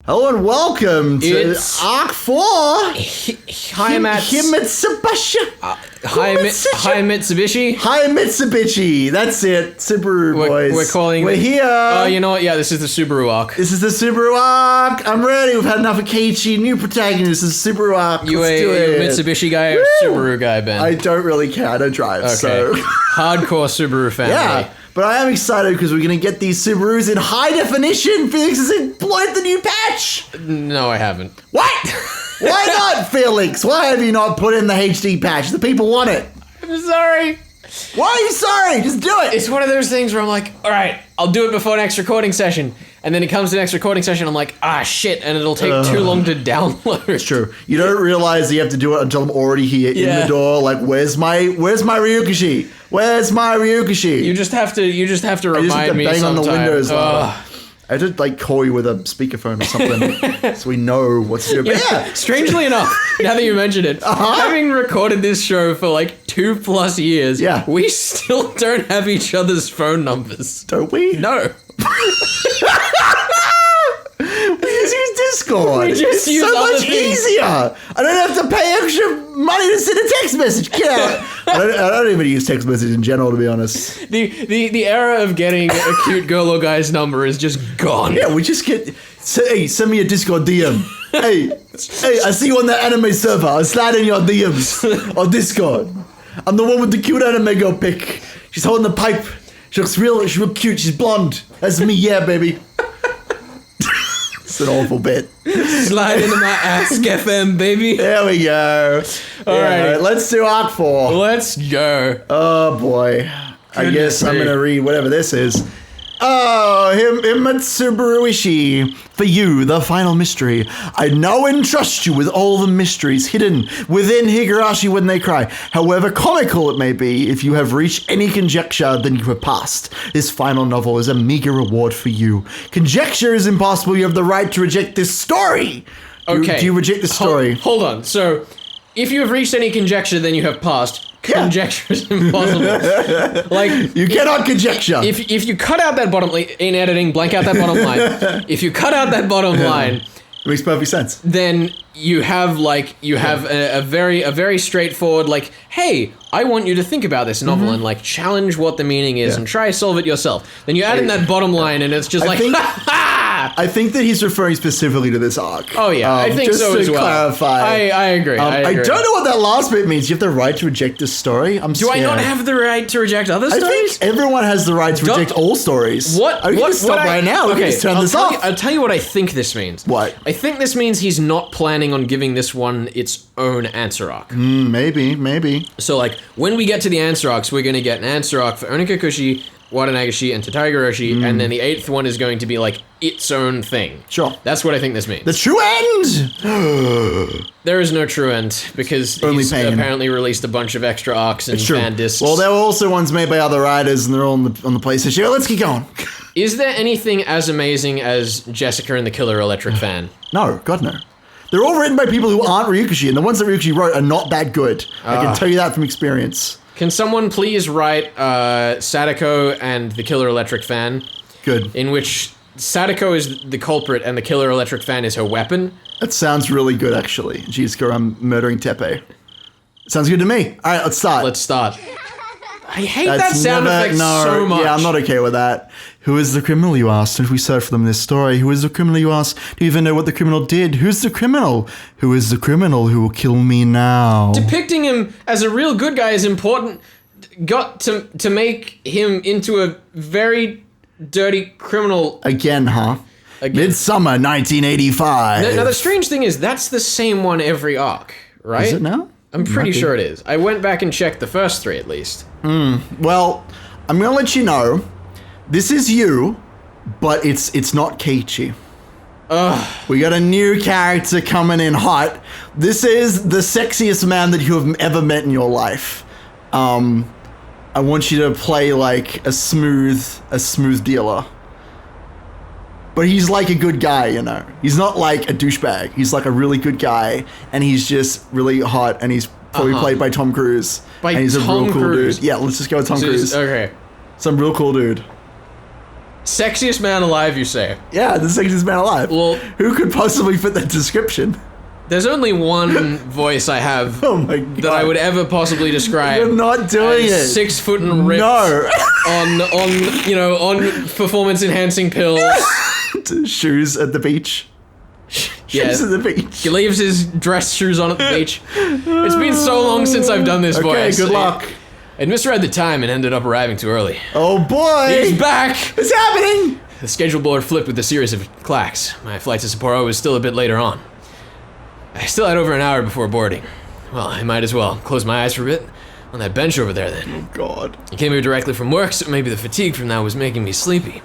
Hello and welcome to Arc 4. Hi, Matt. Himitsubishi. Hi, Mitsubishi. Hi, Mitsubishi. That's it. Subaru boys. We're here. You know what? Yeah, this is the Subaru arc. This is the Subaru arc. I'm ready. We've had enough of Keiichi. New protagonist. This is Subaru arc. You a Mitsubishi guy or Subaru guy, Ben? I don't really care. I don't drive. Okay. So. Hardcore Subaru family. Yeah. But I am excited because we're going to get these Subarus in high definition. Felix has employed the new patch. No, I haven't. What? Why not, Felix? Why have you not put in the HD patch? The people want it. I'm sorry. Why are you sorry? Just do it. It's one of those things where I'm like, all right, I'll do it before next recording session. And then it comes to the next recording session, I'm like, shit, and it'll take too long to download. It's true. You don't realize you have to do it until I'm already here in the door. Like, where's my Ryukishi? Where's my Ryukishi? You just have to remind me bang sometime. on the windows. I did like call you with a speakerphone or something so we know what's to do. Yeah. Strangely enough, now that you mention it, having recorded this show for like 2+ years, we still don't have each other's phone numbers. Don't we? No. We just use Discord. It's so much easier. I don't have to pay extra money to send a text message. Get out. I don't even use text message in general, to be honest. The era of getting a cute girl or guy's number is just gone. Yeah, we just get. Hey, send me a Discord DM. Hey, I see you on that anime server. I'll slide in your DMs on Discord. I'm the one with the cute anime girl pic. She's holding the pipe. She's real cute. She's blonde. That's me, yeah, baby. It's an awful bit. Slide into my Ask FM, baby. There we go. All right, let's do Arc 4. Let's go. Oh boy. I guess I'm gonna read whatever this is. Oh, Himitsubishi. For you, the final mystery. I now entrust you with all the mysteries hidden within Higurashi when they cry. However comical it may be, if you have reached any conjecture, then you have passed. This final novel is a meager reward for you. Conjecture is impossible. You have the right to reject this story. Okay. Do you reject the story? Hold on. So, if you have reached any conjecture, then you have passed. Conjecture is impossible. Like, you cannot conjecture. If you cut out that bottom in editing, blank out that bottom line. If you cut out that bottom line, it makes perfect sense. Then you have a very straightforward like, hey, I want you to think about this novel and like challenge what the meaning is and try to solve it yourself. Then you add in that bottom line and it's just I think that he's referring specifically to this arc. Oh yeah, I think so as well. Just to clarify. I agree. I don't know what that last bit means. You have the right to reject this story? I'm scared. Do I not have the right to reject other stories? I think everyone has the right to reject all stories. What? We can just stop right now. We can just turn this off. I'll tell you what I think this means. What? I think this means he's not planning on giving this one its own answer arc. Maybe. So like, when we get to the answer arcs, we're going to get an answer arc for Onikakushi, Watanagashi, and Higurashi, and then the 8th one is going to be like its own thing. Sure. That's what I think this means. The true end! There is no true end, because he's apparently released a bunch of extra arcs and fan discs. Well, there were also ones made by other writers, and they're all on the PlayStation. Yeah, let's keep going. Is there anything as amazing as Jessica and the Killer Electric Fan? No, God no. They're all written by people who aren't Ryukishi, and the ones that Ryukishi wrote are not that good. I can tell you that from experience. Can someone please write Sadako and the Killer Electric Fan? Good. In which Sadako is the culprit and the Killer Electric Fan is her weapon? That sounds really good, actually. She's murdering Tepe. Sounds good to me. All right, let's start. I hate that sound effect so much. Yeah, I'm not okay with that. Who is the criminal, you asked? If we search for them in this story, who is the criminal, you asked? Do you even know what the criminal did? Who's the criminal? Who is the criminal who will kill me now? Depicting him as a real good guy is important. Got to make him into a very dirty criminal. Again, huh? Midsummer 1985. Now, the strange thing is, that's the same one every arc, right? Is it now? I'm pretty sure it is. I went back and checked the first 3 at least. Well, I'm going to let you know. This is you, but it's not Keiichi. We got a new character coming in hot. This is the sexiest man that you have ever met in your life. I want you to play like a smooth dealer. But he's like a good guy, you know. He's not like a douchebag. He's like a really good guy, and he's just really hot, and he's probably played by Tom Cruise. And he's a real cool dude. Yeah, let's just go with Tom Cruise. Okay. Some real cool dude. Sexiest man alive, you say? Yeah, the sexiest man alive. Well, who could possibly fit that description? there's only one voice I have Oh my god. that I would ever possibly describe. You're not doing as it. 6 foot and ripped. No. on performance enhancing pills. Shoes at the beach. Shoes at the beach. He leaves his dress shoes on at the beach. It's been so long since I've done this voice. Okay, good luck. I'd misread the time and ended up arriving too early. Oh boy. He's back! It's happening! The schedule board flipped with a series of clacks. My flight to Sapporo was still a bit later on. I still had over an hour before boarding. Well, I might as well close my eyes for a bit on that bench over there then. Oh god. I came here directly from work, so maybe the fatigue from that was making me sleepy.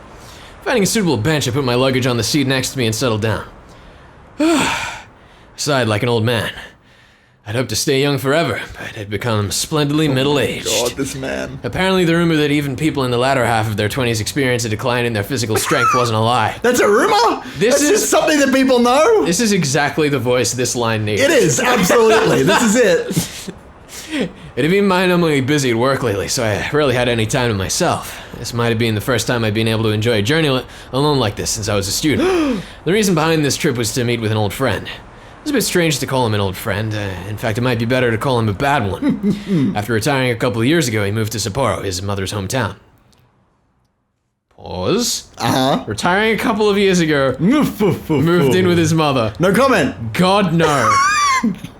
Finding a suitable bench, I put my luggage on the seat next to me and settled down. I sighed like an old man. I'd hoped to stay young forever, but had become splendidly middle-aged. God, this man. Apparently the rumor that even people in the latter half of their 20s experience a decline in their physical strength wasn't a lie. That's a rumor? That's just something that people know? This is exactly the voice this line needs. It is, absolutely. This is it. It had been mind-numbingly busy at work lately, so I rarely had any time to myself. This might have been the first time I'd been able to enjoy a journey alone like this since I was a student. The reason behind this trip was to meet with an old friend. It was a bit strange to call him an old friend. In fact, it might be better to call him a bad one. After retiring a couple of years ago, he moved to Sapporo, his mother's hometown. Pause. Retiring a couple of years ago, moved in with his mother. No comment. God, no.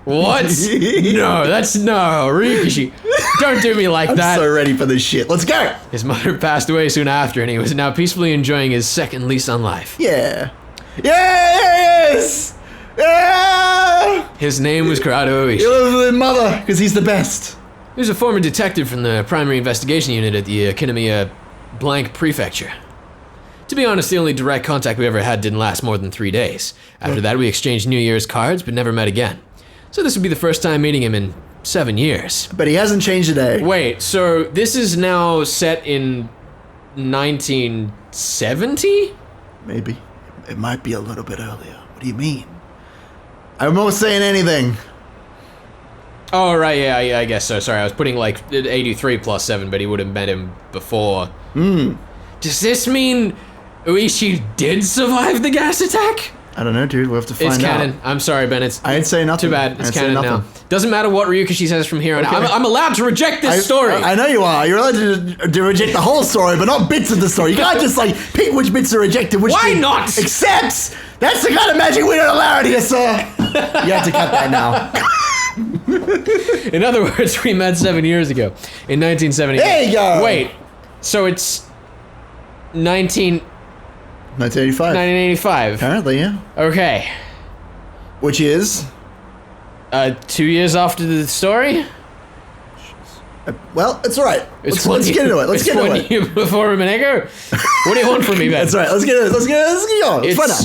What? No, that's no, Rikishi. Don't do me like that. I'm so ready for this shit. Let's go. His mother passed away soon after, and he was now peacefully enjoying his second lease on life. Yeah. Yes! Yeah! His name was Kurado Oishi. He lives with his mother, because he's the best. He was a former detective from the primary investigation unit at the Kinemiya Blank Prefecture. To be honest, the only direct contact we ever had didn't last more than 3 days. After that, we exchanged New Year's cards, but never met again. So this would be the first time meeting him in 7 years. But he hasn't changed a day. Wait, so this is now set in 1970? Maybe. It might be a little bit earlier. What do you mean? I'm not saying anything. Oh, right, yeah, I guess so. Sorry, I was putting like 83 plus 7, but he would have met him before. Does this mean Uishi did survive the gas attack? I don't know, dude. We'll have to find out. It's canon. I'm sorry, Ben. I'd say nothing. Too bad. It's canon now. Doesn't matter what Ryukishi says from here on out. I'm allowed to reject this story. I know you are. You're allowed to reject the whole story, but not bits of the story. You can't just like pick which bits are rejected, which Why bit not? accepts. That's the kind of magic we don't allow it here, sir. You have to cut that now. In other words, we met 7 years ago in 1970. There you go. Wait, so it's 1985. Apparently, yeah. Okay. Which is? 2 years after the story? Well, it's all right. Let's get into it. Let's get into it. 1 year before Rumenego? What do you want from me, Ben? That's right. Let's get into it. Let's get going. It's fun now.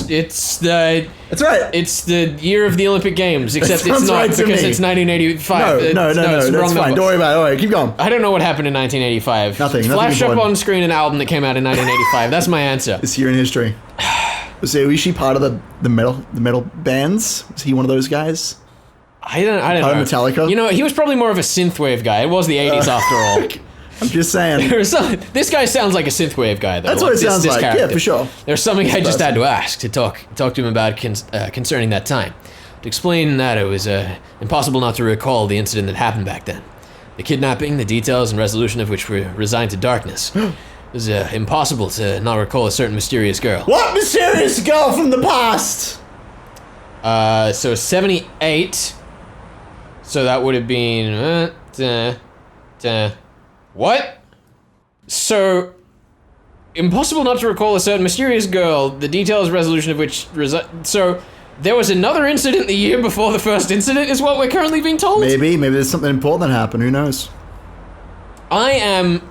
That's right. It's the year of the Olympic Games, except it's not right because it's 1985. No, that's fine. Don't worry about it. All right, keep going. I don't know what happened in 1985. Nothing Flash up important. on screen an album that came out in 1985. That's my answer. This year in history. Was Uishi part of the metal bands? Was he one of those guys? I don't know. Part of Metallica? You know, he was probably more of a synthwave guy. It was the 80s after all. I'm just saying. This guy sounds like a synthwave guy, though. That's what it sounds like. Character. Yeah, for sure. There's something I just had to ask to talk to him about concerning that time. To explain that, it was impossible not to recall the incident that happened back then. The kidnapping, the details and resolution of which were resigned to darkness. It was impossible to not recall a certain mysterious girl. What mysterious girl from the past? So 78. So that would have been what? So impossible not to recall a certain mysterious girl, the details resolution of which so there was another incident the year before the first incident is what we're currently being told? Maybe there's something important that happened, who knows? I am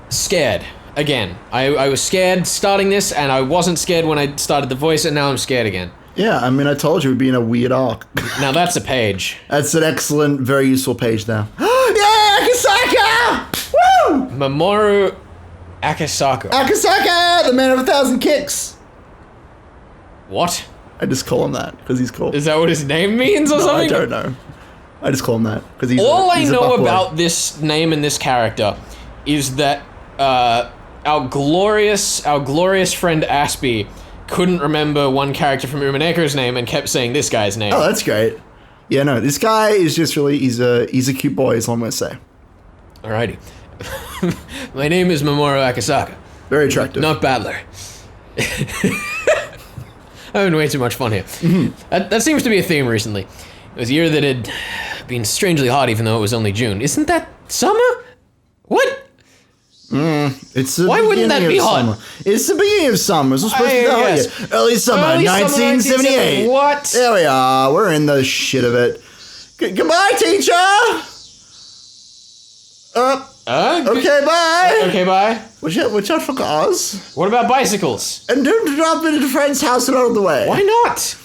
scared. Again, I was scared starting this, and I wasn't scared when I started the voice, and now I'm scared again. Yeah, I mean, I told you we'd be in a weird arc. Now that's a page. That's an excellent, very useful page now. Yeah, Akasaka! Woo! Mamoru Akasaka. Akasaka, the man of 1,000 kicks. What? I just call him that because he's cool. Is that what his name means or something? I don't know. I just call him that because he's. All I know about this name and this character is that our glorious friend Aspie couldn't remember one character from Umaneko's name and kept saying this guy's name. Oh, that's great. Yeah, no, this guy is just really, he's a cute boy, is all I'm going to say. Alrighty. My name is Mamoru Akasaka. Very attractive. Not Battler. I'm having way too much fun here. That seems to be a theme recently. It was a year that had been strangely hot even though it was only June. Isn't that summer? What? It's the Why wouldn't that beginning be of hot? summer. It's the beginning of summer. It's supposed to be Yes. early summer, Early summer 1978. What? There we are. We're in the shit of it. Goodbye, teacher. Okay, bye. Okay, bye. Watch out for cars. What about bicycles? And don't drop it at a friend's house and out of the way. Why not?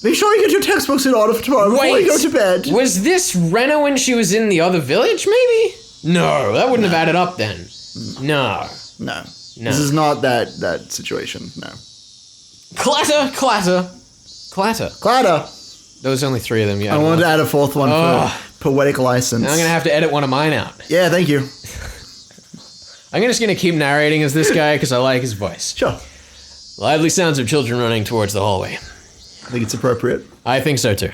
Make sure you get your textbooks in order for tomorrow before you go to bed. Was this Rena when she was in the other village, maybe? No, that wouldn't have added up then. No. No. This is not that situation. No. Clatter. There was only 3 of them, yeah. I wanted to add a 4th one for poetic license. Now I'm gonna have to edit one of mine out. Yeah, thank you. I'm just gonna keep narrating as this guy because I like his voice. Sure. Lively sounds of children running towards the hallway. I think it's appropriate. I think so too.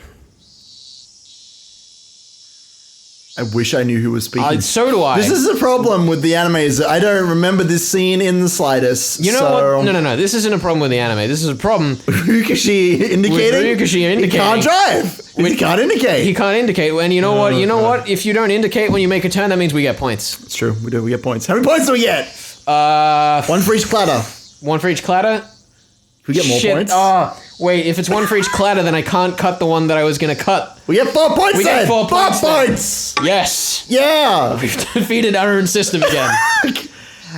I wish I knew who was speaking. So do I. This is the problem with the anime is that I don't remember this scene in the slightest. You know what? No. This isn't a problem with the anime. This is a problem Ryukashi indicating? Ryukashi indicating. He can't drive. He can't indicate. He can't indicate. And you know what? You know what? If you don't indicate when you make a turn, that means we get points. It's true. We do. We get points. How many points do we get? 1 for each clatter. 1 for each clatter? Can we get more points? Wait, if it's 1 for each clatter, then I can't cut the one that I was gonna cut. We get 4 points We then. get 4 points. 4 points. Yes. Yeah. We've defeated our own system again.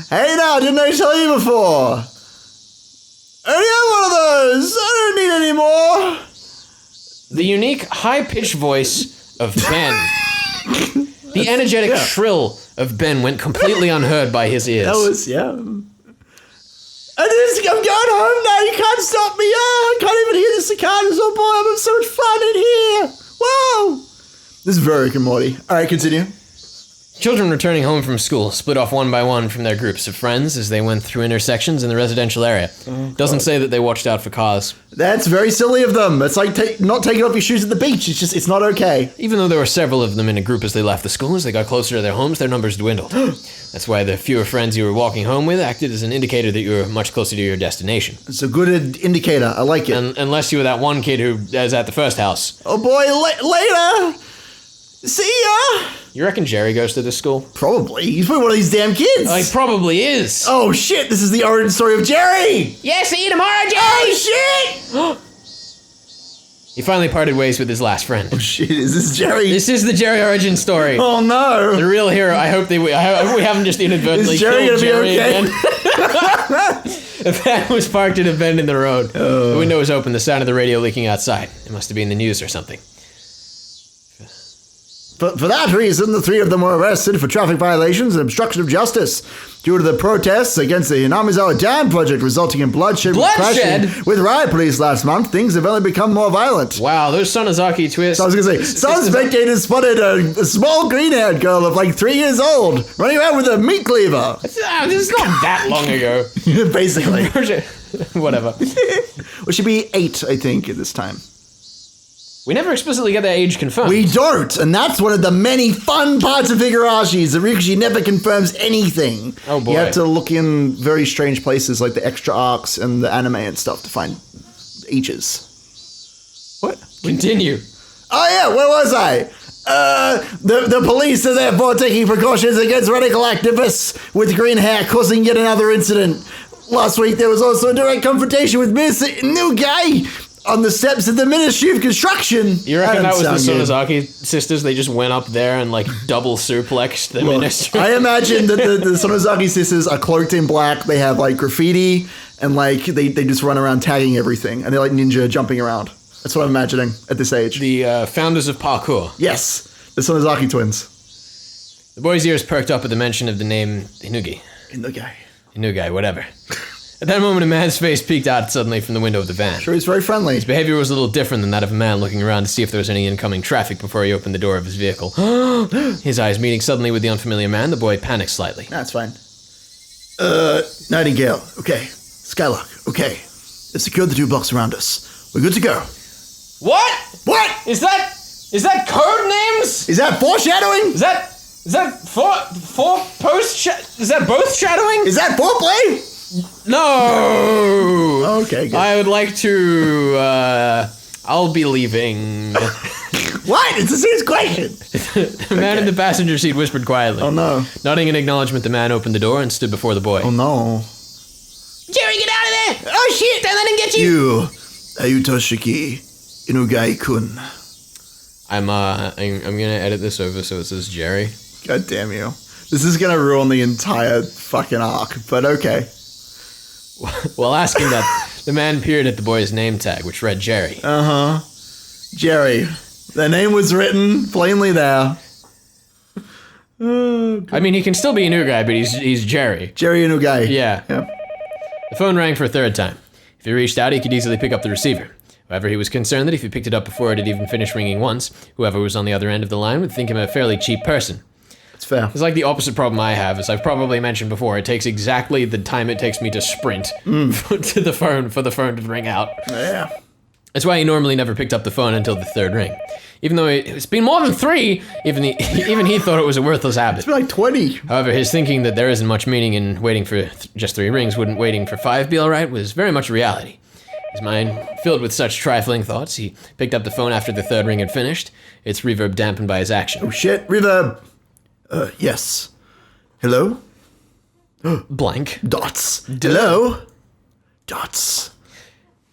Hey now, didn't I tell you before? I only have one of those. I don't need any more. The unique high-pitched voice of Ben. The energetic shrill of Ben went completely unheard by his ears. That was, I'm going home now. You can't stop me. I can't even hear the cicadas. Oh boy, I'm having so much fun in here. Whoa. This is very Rick and Morty. All right, continue. Children returning home from school split off one by one from their groups of friends as they went through intersections in the residential area. Doesn't say that they watched out for cars. That's very silly of them. It's like not taking off your shoes at the beach. It's not okay. Even though there were several of them in a group as they left the school, as they got closer to their homes, their numbers dwindled. That's why the fewer friends you were walking home with acted as an indicator that you were much closer to your destination. It's a good indicator. I like it. Unless you were that one kid who was at the first house. Oh boy, later. See ya. You reckon Jerry goes to this school? Probably. He's probably one of these damn kids. He probably is. Oh shit, this is the origin story of Jerry. Yeah, see you tomorrow, Jerry. Oh shit. He finally parted ways with his last friend. Oh shit, is this Jerry? This is the Jerry origin story. Oh no. The real hero. I hope we haven't just inadvertently is Jerry killed gonna be Jerry okay? again. A van was parked at a bend in the road. The window was open, the sound of the radio leaking outside. It must have been the news or something. For that reason, the 3 of them were arrested for traffic violations and obstruction of justice due to the protests against the Hinamizawa Dam project, resulting in bloodshed? Clashing with riot police last month. Things have only become more violent. Wow, those Sonozaki twists. So I was going to say, some spectators spotted a small green-haired girl of like 3 years old running around with a meat cleaver. This is not that long ago. Basically. Whatever. Well, she'd be 8, I think, at this time. We never explicitly get their age confirmed. We don't, and that's one of the many fun parts of Higurashi, is that Ryukashi never confirms anything. Oh boy. You have to look in very strange places like the extra arcs and the anime and stuff to find ages. What? Continue. Oh yeah, where was I? The police are therefore taking precautions against radical activists with green hair, causing yet another incident. Last week there was also a direct confrontation with Miss New Guy on the steps of the Ministry of Construction. You reckon that was the Sonozaki sisters? They just went up there and like double suplexed the ministry? I imagine that the Sonozaki sisters are cloaked in black. They have like graffiti and like they just run around tagging everything. And they're like ninja jumping around. That's what I'm imagining at this age. The founders of parkour. Yes, the Sonozaki twins. The boy's ears perked up at the mention of the name Inugi. Inugi, whatever. At that moment, a man's face peeked out suddenly from the window of the van. Sure, he's very friendly. His behavior was a little different than that of a man looking around to see if there was any incoming traffic before he opened the door of his vehicle. His eyes meeting suddenly with the unfamiliar man, the boy panicked slightly. That's fine. Nightingale. Okay. Skylark. Okay. Let's secure the 2 blocks around us. We're good to go. What? What? Is that code names? Is that foreshadowing? Is that is that both shadowing? Is that foreplay? No. Okay, good. I would like to, I'll be leaving. What? It's a serious question. The man in the passenger seat whispered quietly. Oh no. Nodding in acknowledgement, the man opened the door and stood before the boy. Oh no. Jerry, get out of there! Oh shit, don't let him get you! You, Ayutoshiki Inugai-kun. I'm gonna edit this over so it says Jerry. God damn you. This is gonna ruin the entire fucking arc, but okay. While asking that, the man peered at the boy's name tag, which read Jerry. Uh-huh. Jerry. The name was written plainly there. I mean, he can still be a new guy, but he's Jerry. Jerry Inugai. Yeah. Yep. The phone rang for a third time. If he reached out, he could easily pick up the receiver. However, he was concerned that if he picked it up before it had even finished ringing once, whoever was on the other end of the line would think him a fairly cheap person. That's fair. It's like the opposite problem I have, as I've probably mentioned before. It takes exactly the time it takes me to sprint to the phone for the phone to ring out. Yeah. That's why he normally never picked up the phone until the third ring. Even though it's been more than 3, even he thought it was a worthless habit. It's been like 20. However, his thinking that there isn't much meaning in waiting for just 3 rings, wouldn't waiting for 5 be alright, was very much a reality. His mind filled with such trifling thoughts, he picked up the phone after the third ring had finished, its reverb dampened by his action. Oh shit, reverb. Yes. Hello? Blank. Dots. Hello? Dots.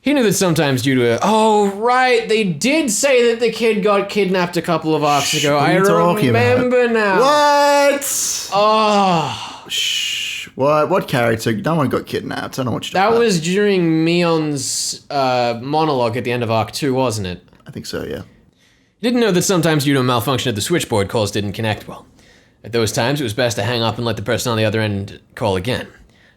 He knew that sometimes due to oh right, they did say that the kid got kidnapped a couple of arcs ago. What are I you talking remember about? now. What? Oh. Shh. What character? No one got kidnapped. I don't know what you're That talking about. was during Mion's monologue at the end of Arc 2, wasn't it? I think so, yeah. He didn't know that sometimes due to a malfunction at the switchboard, calls didn't connect well. At those times, it was best to hang up and let the person on the other end call again.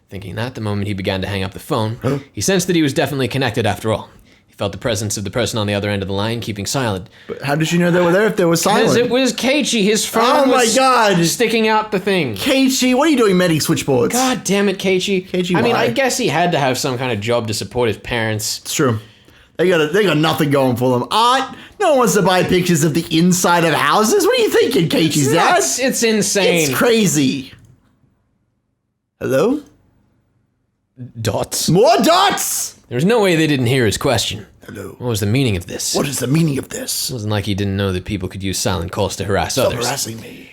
Thinking that, the moment he began to hang up the phone, he sensed that he was definitely connected after all. He felt the presence of the person on the other end of the line keeping silent. But how did you know they were there if they were silent? Because it was Keiichi, his phone Oh my was God. sticking out the thing. Keiichi, what are you doing mending switchboards? God damn it, Keiichi. Keiichi, I mean, why? I guess he had to have some kind of job to support his parents. It's true. They got nothing going for them. Art, no one wants to buy pictures of the inside of houses. What are you thinking, Keiichi's dad? It's insane. It's crazy. Hello? Dots. More dots! There's no way they didn't hear his question. Hello. What was the meaning of this? What is the meaning of this? It wasn't like he didn't know that people could use silent calls to harass Stop others. harassing me.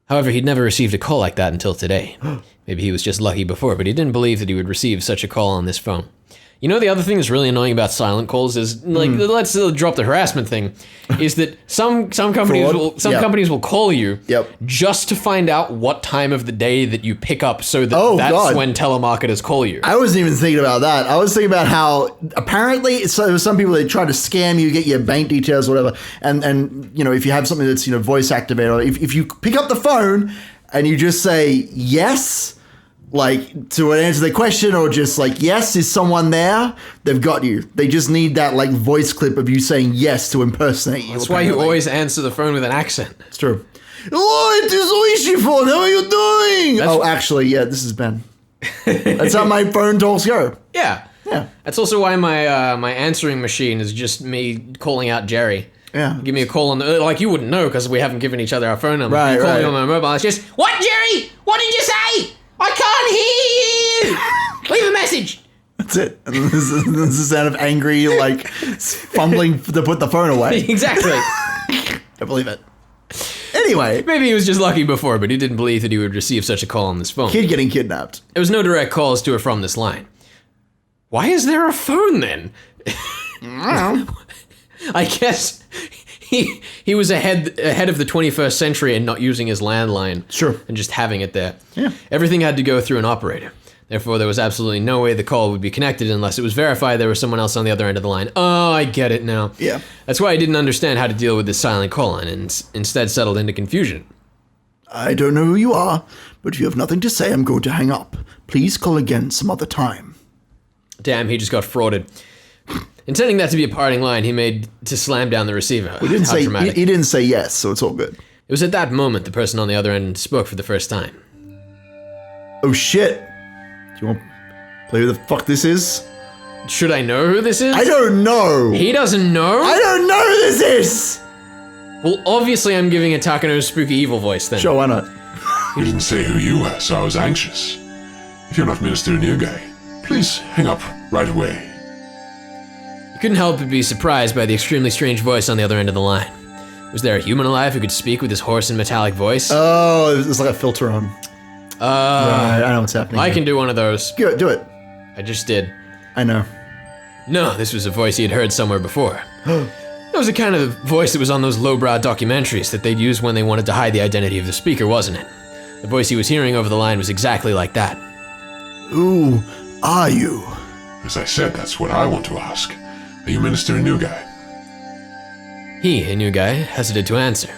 However, he'd never received a call like that until today. Maybe he was just lucky before, but he didn't believe that he would receive such a call on this phone. You know, the other thing that's really annoying about silent calls is, like, let's drop the harassment thing, is that some companies will call you just to find out what time of the day that you pick up, so that that's when telemarketers call you. I wasn't even thinking about that. I was thinking about how apparently there's some people that try to scam you, get your bank details, whatever, and you know, if you have something that's, you know, voice activated, or if you pick up the phone and you just say yes, like, to answer the question, or just like, yes, is someone there? They've got you. They just need that, like, voice clip of you saying yes to impersonate you. That's why you always answer the phone with an accent. It's true. Oh, it is Oishi phone. How are you doing? Actually, yeah, this is Ben. That's how my phone calls go. Yeah. Yeah. That's also why my answering machine is just me calling out Jerry. Yeah. Give me a call on the, like, you wouldn't know because we haven't given each other our phone number. Right, you call me right. on my mobile, it's just, what, Jerry? What did you say? I can't hear you! Leave a message! That's it. And this is the sound of angry, like, fumbling to put the phone away. Exactly. I believe it. Anyway. Maybe he was just lucky before, but he didn't believe that he would receive such a call on this phone. Kid getting kidnapped. There was no direct calls to or from this line. Why is there a phone then? I guess he was ahead of the 21st century and not using his landline. Sure. And just having it there. Yeah. Everything had to go through an operator. Therefore, there was absolutely no way the call would be connected unless it was verified there was someone else on the other end of the line. Oh, I get it now. Yeah. That's why I didn't understand how to deal with this silent call line and instead settled into confusion. I don't know who you are, but if you have nothing to say, I'm going to hang up. Please call again some other time. Damn, he just got frauded. Intending that to be a parting line, he made to slam down the receiver. He didn't say dramatic. he didn't say yes, so it's all good. It was at that moment the person on the other end spoke for the first time. Oh shit. Do you want to play who the fuck this is? Should I know who this is? I don't know. He doesn't know? I don't know who this is. Well, obviously I'm giving a Takano's spooky evil voice then. Sure, why not? You didn't say who you were, so I was anxious. If you're not Minister Inugai, please hang up right away. You couldn't help but be surprised by the extremely strange voice on the other end of the line. Was there a human alive who could speak with his hoarse and metallic voice? Oh, there's like a filter on. Right, I know what's happening. I can do one of those. Do it. I just did. I know. No, this was a voice he had heard somewhere before. That was the kind of voice that was on those lowbrow documentaries that they'd use when they wanted to hide the identity of the speaker, wasn't it? The voice he was hearing over the line was exactly like that. Who are you? As I said, that's what I want to ask. Are you Minister Inugai? He, Inugai, hesitated to answer.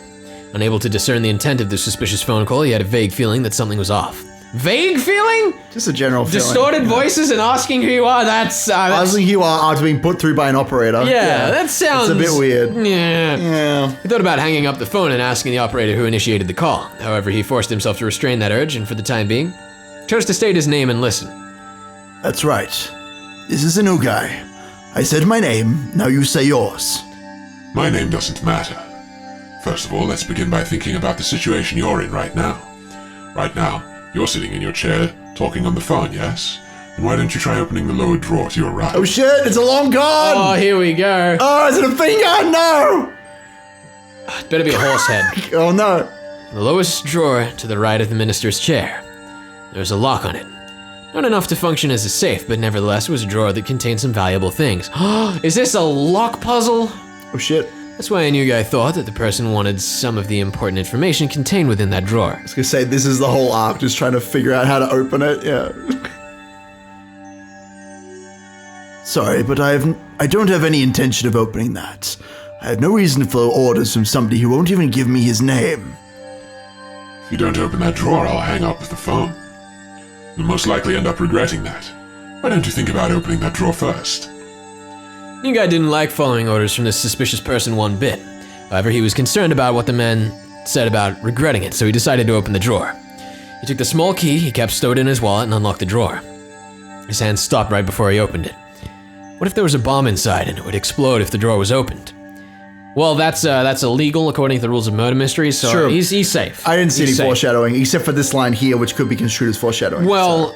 Unable to discern the intent of the suspicious phone call, he had a vague feeling that something was off. Vague feeling? Just a general feeling. Distorted voices and asking who you are, that's... Asking who you are after being put through by an operator. Yeah, that sounds... It's a bit weird. Yeah. He thought about hanging up the phone and asking the operator who initiated the call. However, he forced himself to restrain that urge and, for the time being, chose to state his name and listen. That's right. This is Inugai. I said my name, now you say yours. My name doesn't matter. First of all, let's begin by thinking about the situation you're in right now. Right now, you're sitting in your chair, talking on the phone, yes? And why don't you try opening the lower drawer to your right? Oh shit, it's a long gun! Oh, here we go. Oh, is it a finger? No! It better be a horse head. Oh no. The lowest drawer to the right of the minister's chair. There's a lock on it. Not enough to function as a safe, but nevertheless was a drawer that contained some valuable things. Is this a lock puzzle? Oh shit. That's why Inugai thought that the person wanted some of the important information contained within that drawer. I was gonna say, this is the whole arc, just trying to figure out how to open it, yeah. Sorry, but I don't have any intention of opening that. I have no reason to follow orders from somebody who won't even give me his name. If you don't open that drawer, I'll hang up the phone. You'll most likely end up regretting that. Why don't you think about opening that drawer first? Inugai didn't like following orders from this suspicious person one bit. However, he was concerned about what the man said about regretting it, so he decided to open the drawer. He took the small key he kept stowed in his wallet and unlocked the drawer. His hand stopped right before he opened it. What if there was a bomb inside and it would explode if the drawer was opened? Well, that's illegal according to the rules of murder mysteries, so Sure. he's safe. I didn't see He's any safe. foreshadowing, except for this line here, which could be construed as foreshadowing. Well,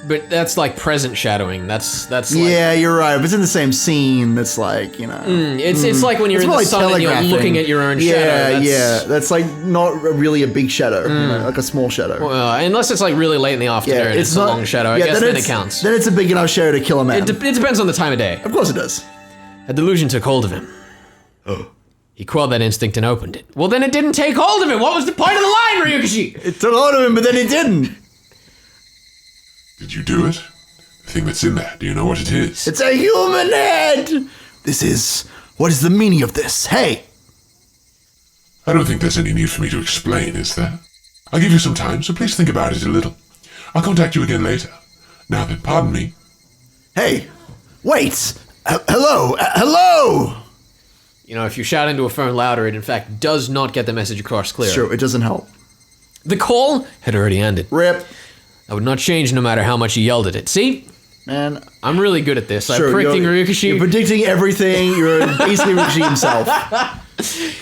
but that's like present shadowing. That's like... Yeah, you're right. If it's in the same scene, that's like, you know. It's like when you're It's in more the like sun and you're telegraphing. looking at your own Yeah, shadow. yeah. That's like not really a big shadow, you know, like a small shadow. Unless it's like really late in the afternoon and it's a long shadow, I guess then it counts. Then it's a big enough shadow to kill a man. It depends on the time of day. Of course it does. A delusion took hold of him. Oh. He quelled that instinct and opened it. Well, then it didn't take hold of him. What was the point of the line, Ryukishi? It took hold of him, but then it didn't. Did you do it? The thing that's in there, do you know what it is? It's a human head. What is the meaning of this? Hey. I don't think there's any need for me to explain, is there? I'll give you some time, so please think about it a little. I'll contact you again later. Now then, pardon me. Hey. Wait. Hello. You know, if you shout into a phone louder, it in fact does not get the message across clearly. Sure, it doesn't help. The call had already ended. Rip. That would not change no matter how much you yelled at it. See? Man. I'm really good at this. Sure, I'm predicting Ryukishi. You're predicting everything. You're basically Ryukishi himself.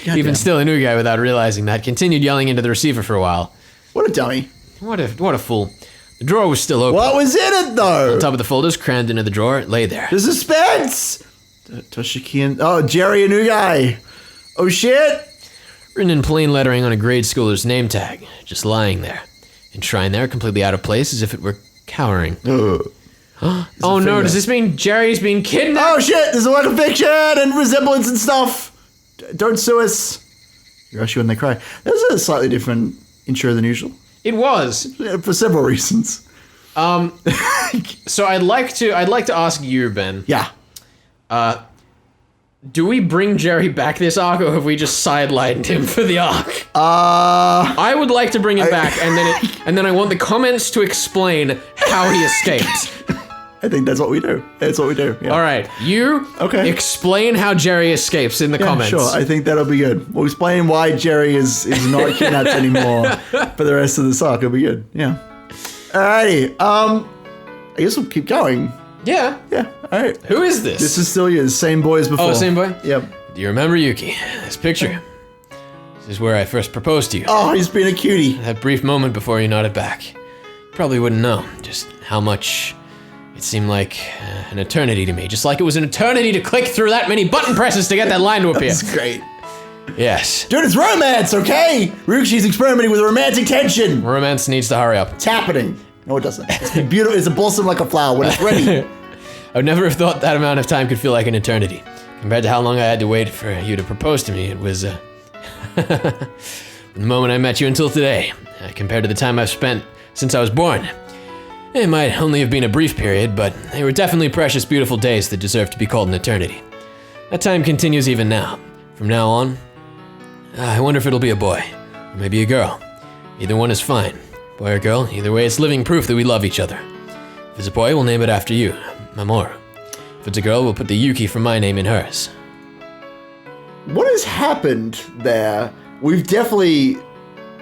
Even still, Inugai, without realizing that, continued yelling into the receiver for a while. What a dummy. What a fool. The drawer was still open. What was in it, though? On top of the folders crammed into the drawer, it lay there. The suspense! Toshiki and... Oh, Jerry Inugai. Oh, shit! Written in plain lettering on a grade schooler's name tag, just lying there. Enshrined there, completely out of place, as if it were cowering. Oh no, does this mean Jerry's being kidnapped? Oh, shit! There's a lot of fiction and resemblance and stuff! Don't sue us. Higurashi when they cry. That was a slightly different intro than usual. It was. For several reasons. So I'd like to ask you, Ben. Yeah. Do we bring Jerry back this arc, or have we just sidelined him for the arc? I would like to bring him back, and then I want the comments to explain how he escaped. I think that's what we do. That's what we do. Yeah. All right, you explain how Jerry escapes in the comments. Sure, I think that'll be good. We'll explain why Jerry is not kidnapped anymore for the rest of this arc. It'll be good. Yeah. Alrighty. I guess we'll keep going. Yeah. Yeah. All right. Who is this? This is still you. The same boy as before. Oh, same boy? Yep. Do you remember Yuki? This picture. This is where I first proposed to you. Oh, he's being a cutie. That brief moment before you nodded back. You probably wouldn't know just how much it seemed like an eternity to me. Just like it was an eternity to click through that many button presses to get that line to appear. That's great. Yes. Dude, it's romance, okay? Ryukshi's experimenting with romantic tension. Romance needs to hurry up. It's happening. No, it doesn't. It's beautiful. It's a blossom like a flower when it's ready. I would never have thought that amount of time could feel like an eternity. Compared to how long I had to wait for you to propose to me, it was, from the moment I met you until today, compared to the time I've spent since I was born. It might only have been a brief period, but they were definitely precious, beautiful days that deserve to be called an eternity. That time continues even now. From now on, I wonder if it'll be a boy, or maybe a girl. Either one is fine. Boy or girl, either way it's living proof that we love each other. If it's a boy, we'll name it after you, Mamoru. If it's a girl, we'll put the Yuki from my name in hers. What has happened there? We've definitely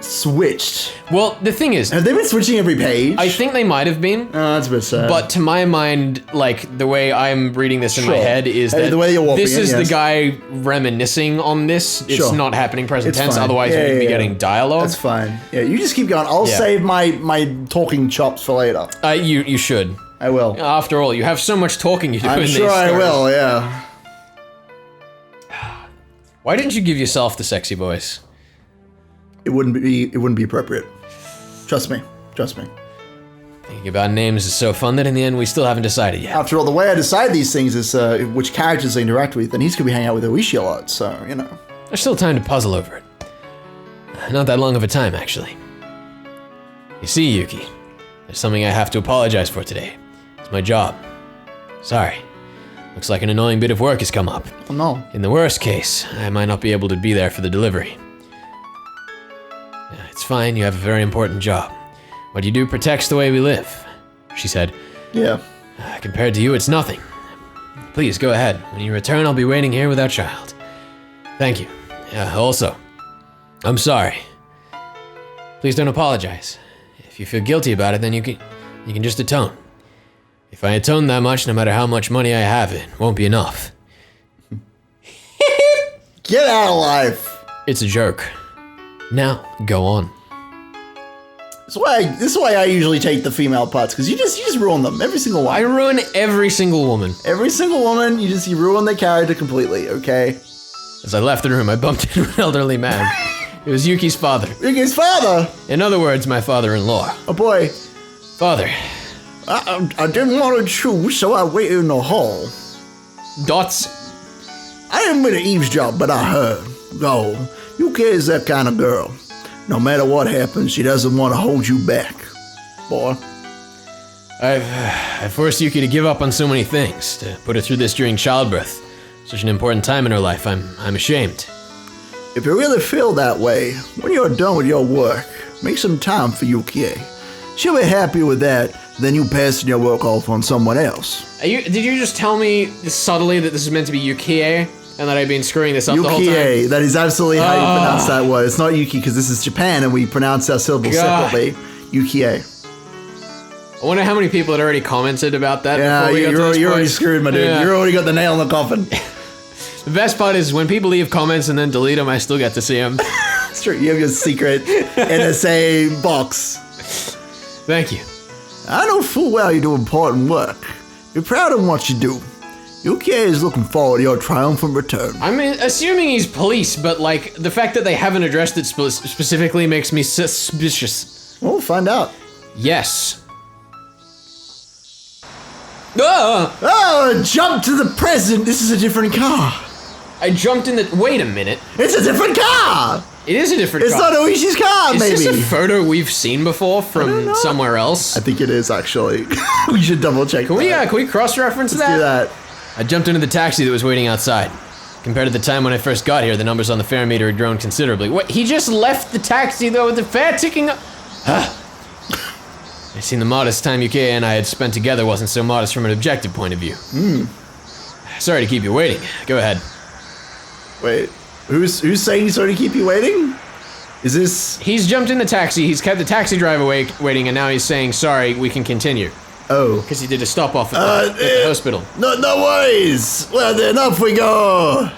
switched. Well, the thing is, Have they been switching every page? I think they might have been, Oh, that's a bit sad. but to my mind, like, the way I'm reading this in my Sure. head is Hey, that the way you're warping this it, is yes. the guy reminiscing on this. It's Sure. not happening present It's tense, fine. otherwise Yeah, we'd be yeah, getting yeah. dialogue. That's fine. Yeah, you just keep going. I'll Yeah. save my talking chops for later. You should. I will. After all, you have so much talking you do in I'm these sure I stories. will, yeah. Why didn't you give yourself the sexy voice? It wouldn't be appropriate. Trust me. Trust me. Thinking about names is so fun that in the end we still haven't decided yet. After all, the way I decide these things is which characters I interact with, and he's gonna be hanging out with Oishi a lot, so, you know. There's still time to puzzle over it. Not that long of a time, actually. You see, Yuki, there's something I have to apologize for today. It's my job. Sorry. Looks like an annoying bit of work has come up. Oh no. In the worst case, I might not be able to be there for the delivery. It's fine, you have a very important job. What you do protects the way we live, she said. Yeah. Compared to you, it's nothing. Please, go ahead. When you return, I'll be waiting here with our child. Thank you. Also, I'm sorry. Please don't apologize. If you feel guilty about it, then you can just atone. If I atone that much, no matter how much money I have, it won't be enough. Get out of life. It's a joke. Now, go on. This is why I usually take the female parts, because you just ruin them. Every single I one. ruin every single woman. Every single woman, you ruin their character completely, okay? As I left the room, I bumped into an elderly man. It was Yuki's father. Yuki's father! In other words, my father-in-law. Oh boy. Father. I didn't want to choose, so I waited in the hall. Dots. I didn't mean to eavesdrop, but I heard. Oh, Yuki is that kind of girl. No matter what happens, she doesn't want to hold you back. Boy. I forced Yuki to give up on so many things, to put her through this during childbirth. Such an important time in her life, I'm ashamed. If you really feel that way, when you're done with your work, make some time for Yuki. She'll be happy with that, then you passing your work off on someone else. Did you just tell me subtly that this is meant to be Yukie, and that I've been screwing this up the whole time? Yukie, that is absolutely how you pronounce that word. It's not Yuki because this is Japan and we pronounce our syllables separately. Yukie. I wonder how many people had already commented about that Yeah, before we got to this you're already point. screwed, my dude. Yeah. You already got the nail in the coffin. The best part is when people leave comments and then delete them, I still get to see them. It's true. You have your secret NSA box. Thank you. I know full well you do important work. You're proud of what you do. Yukie is looking forward to your triumphant return. I'm assuming he's police, but like the fact that they haven't addressed it specifically makes me suspicious. We'll find out. Yes. Ah! Oh, jump to the present. This is a different car. I jumped in the. Wait a minute. It's a different car. It is a different It's car. not Oishi's car, Is maybe. this a photo we've seen before from somewhere else? I think it is, actually. We should double check Can we cross-reference Let's do that. I jumped into the taxi that was waiting outside. Compared to the time when I first got here, the numbers on the fare meter had grown considerably. What? He just left the taxi though with the fare ticking up. I seen the modest time Yuki and I had spent together wasn't so modest from an objective point of view. Sorry to keep you waiting. Go ahead. Wait, who's saying he's sorry to keep you waiting? Is this... He's jumped in the taxi, he's kept the taxi driver waiting, and now he's saying, sorry, we can continue. Oh. Because he did a stop off at the hospital. No worries. Well, then off we go.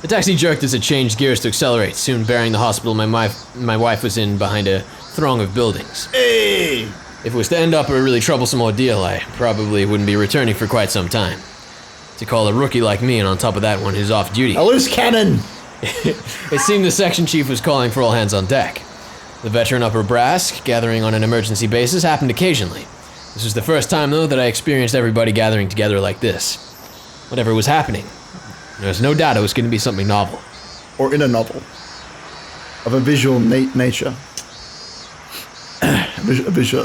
The taxi jerked as it changed gears to accelerate, soon bearing the hospital my wife was in behind a throng of buildings. Hey. If it was to end up a really troublesome ordeal, I probably wouldn't be returning for quite some time. To call a rookie like me, and on top of that one who's off duty. A loose cannon. It seemed the section chief was calling for all hands on deck. The veteran upper brass, gathering on an emergency basis, happened occasionally. This was the first time, though, that I experienced everybody gathering together like this. Whatever was happening, there was no doubt it was going to be something novel. Or in a novel. Of a visual nature. a visual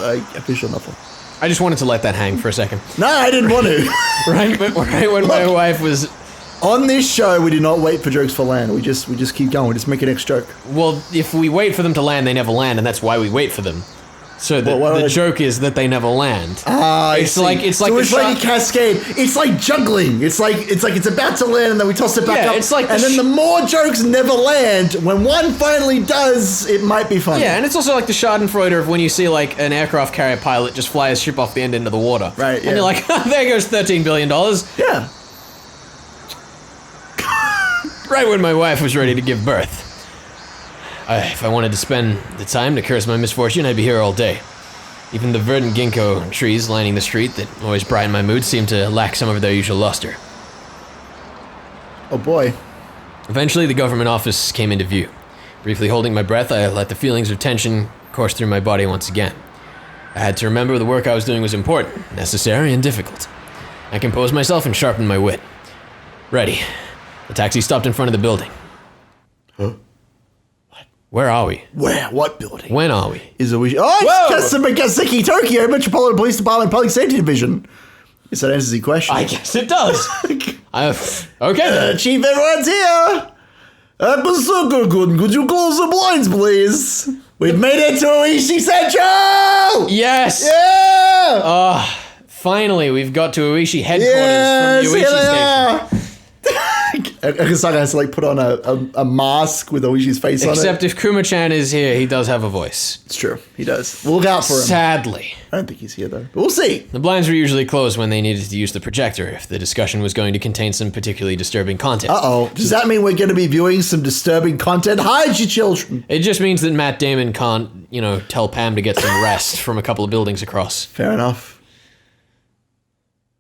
novel. I just wanted to let that hang for a second. No, I didn't want to. right when my wife was... On this show, we do not wait for jokes for land. We just keep going. We just make an next joke. Well, if we wait for them to land, they never land, and that's why we wait for them. So the joke is that they never land. Ah, it's like a cascade. It's like juggling. It's like it's about to land and then we toss it back up. It's like and then the more jokes never land. When one finally does, it might be funny. Yeah, and it's also like the Schadenfreude of when you see like an aircraft carrier pilot just fly his ship off the end into the water. Right. Yeah. And you're like, there goes $13 billion. Yeah. Right when my wife was ready to give birth. If I wanted to spend the time to curse my misfortune, I'd be here all day. Even the verdant ginkgo trees lining the street that always brighten my mood seemed to lack some of their usual luster. Oh boy. Eventually, the government office came into view. Briefly holding my breath, I let the feelings of tension course through my body once again. I had to remember the work I was doing was important, necessary, and difficult. I composed myself and sharpened my wit. Ready. The taxi stopped in front of the building. Huh? Where are we? Where? What building? When are we? Is it we? Oh, it's Kasumi Tokyo Metropolitan Police Department Public Safety Division. Yes, that answers the question. I guess it does. Okay then. Chief, everyone's here. Akasaka, could you close the blinds, please? We've made it to Oishi Central! Yes! Yeah! Finally, we've got to Oishi headquarters from the Oishi station. Akasaka has to put on a mask with Oishi's face on it. Except if Kuma-chan is here, he does have a voice. It's true, he does. We'll look out for him. Sadly. I don't think he's here though, but we'll see. The blinds were usually closed when they needed to use the projector if the discussion was going to contain some particularly disturbing content. Uh-oh. Does that mean we're going to be viewing some disturbing content? Hide your children. It just means that Matt Damon can't, tell Pam to get some rest from a couple of buildings across. Fair enough.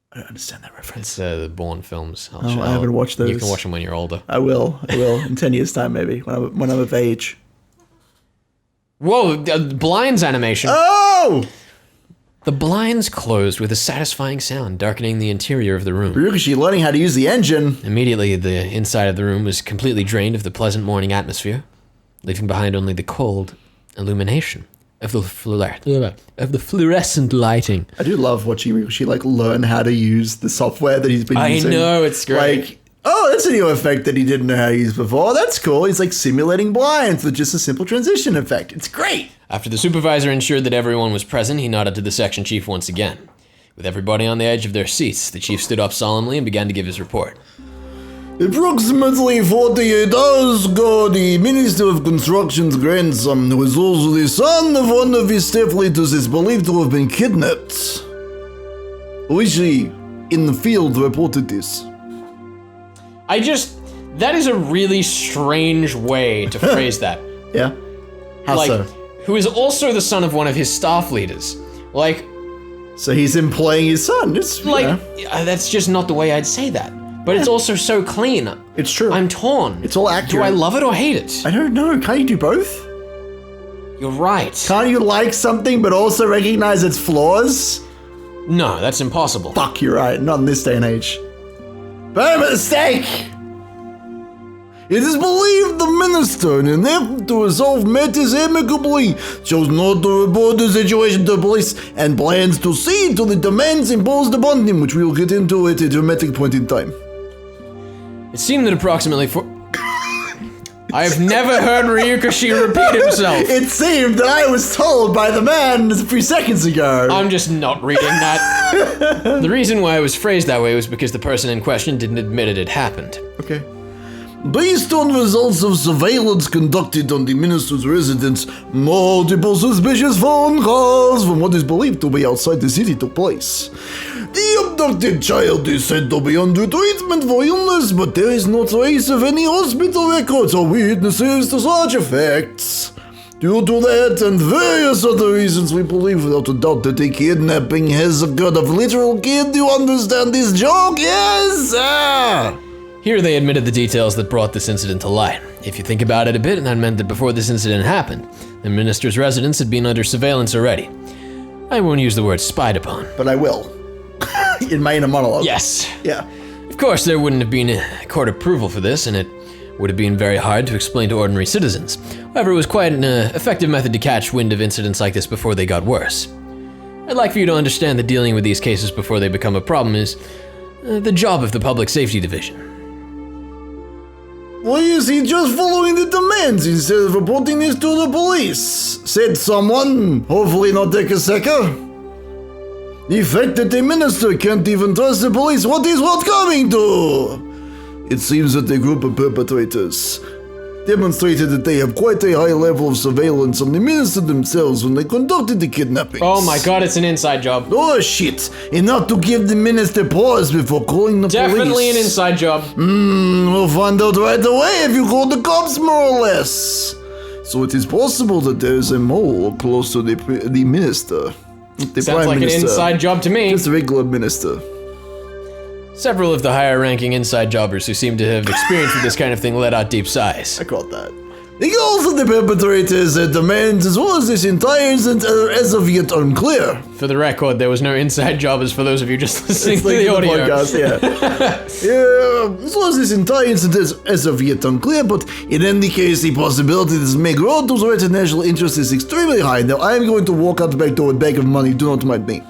I don't understand that reference. It's the Bourne films. I haven't watched those. You can watch them when you're older. I will. In 10 years' time, maybe, when I'm of age. Whoa, blinds animation. Oh! The blinds closed with a satisfying sound, darkening the interior of the room. Ryukishi learning how to use the engine. Immediately, the inside of the room was completely drained of the pleasant morning atmosphere, leaving behind only the cold illumination of the fluorescent lighting. I do love watching Ryukishi learn how to use the software that he's been using. I know, it's great. That's a new effect that he didn't know how to use before. That's cool. He's simulating blinds with just a simple transition effect. It's great. After the supervisor ensured that everyone was present, he nodded to the section chief once again. With everybody on the edge of their seats, the chief stood up solemnly and began to give his report. Approximately 48 hours ago, the Minister of Construction's grandson, who is also the son of one of his staff leaders, is believed to have been kidnapped. Oishi, in the field, reported this. That is a really strange way to phrase that. Yeah? How so? Who is also the son of one of his staff leaders. So he's employing his son. That's just not the way I'd say that. But it's also so clean. It's true. I'm torn. It's all accurate. Do I love it or hate it? I don't know. Can't you do both? You're right. Can't you like something but also recognize its flaws? No, that's impossible. Fuck, you're right. Not in this day and age. But a mistake! It is believed the minister, in an effort to resolve matters amicably, chose not to report the situation to police and plans to see to the demands imposed upon him, which we will get into at a dramatic point in time. It seemed that approximately I have never heard Ryukishi repeat himself. It seemed that I was told by the man a few seconds ago. I'm just not reading that. The reason why it was phrased that way was because the person in question didn't admit it had happened. Okay. Based on results of surveillance conducted on the minister's residence, multiple suspicious phone calls from what is believed to be outside the city took place. The abducted child is said to be under treatment for illness, but there is no trace of any hospital records or witnesses to such effects. Due to that and various other reasons, we believe without a doubt that a kidnapping has occurred of literal kid. Do you understand this joke? Yes, sir! Here they admitted the details that brought this incident to light. If you think about it a bit, that meant that before this incident happened, the minister's residence had been under surveillance already. I won't use the word spied upon. But I will. In my inner monologue. Yes. Yeah. Of course, there wouldn't have been court approval for this, and it would have been very hard to explain to ordinary citizens. However, it was quite an effective method to catch wind of incidents like this before they got worse. I'd like for you to understand that dealing with these cases before they become a problem is the job of the Public Safety Division. Why is he just following the demands instead of reporting this to the police? Said someone, hopefully not Akasaka. The fact that the minister can't even trust the police, what is what coming to? It seems that the group of perpetrators demonstrated that they have quite a high level of surveillance on the minister themselves when they conducted the kidnappings. Oh my god, it's an inside job. Oh shit, enough to give the minister pause before calling the police. Definitely an inside job. We'll find out right away if you call the cops, more or less. So it is possible that there is a mole close to the minister. The Sounds prime like minister. an inside job to me. Just a regular minister. Several of the higher-ranking inside jobbers who seem to have experience with this kind of thing let out deep sighs. I caught that. The goals of the perpetrators and demands as well as this entire incident are as of yet unclear. For the record, there was no inside jobbers for those of you just listening to the audio. Podcast, yeah. Yeah, as well as this entire incident is as of yet unclear, but in any case, the possibility that this may grow to threat national interest is extremely high. Now, I am going to walk out the back door with a bag of money. Do not mind me.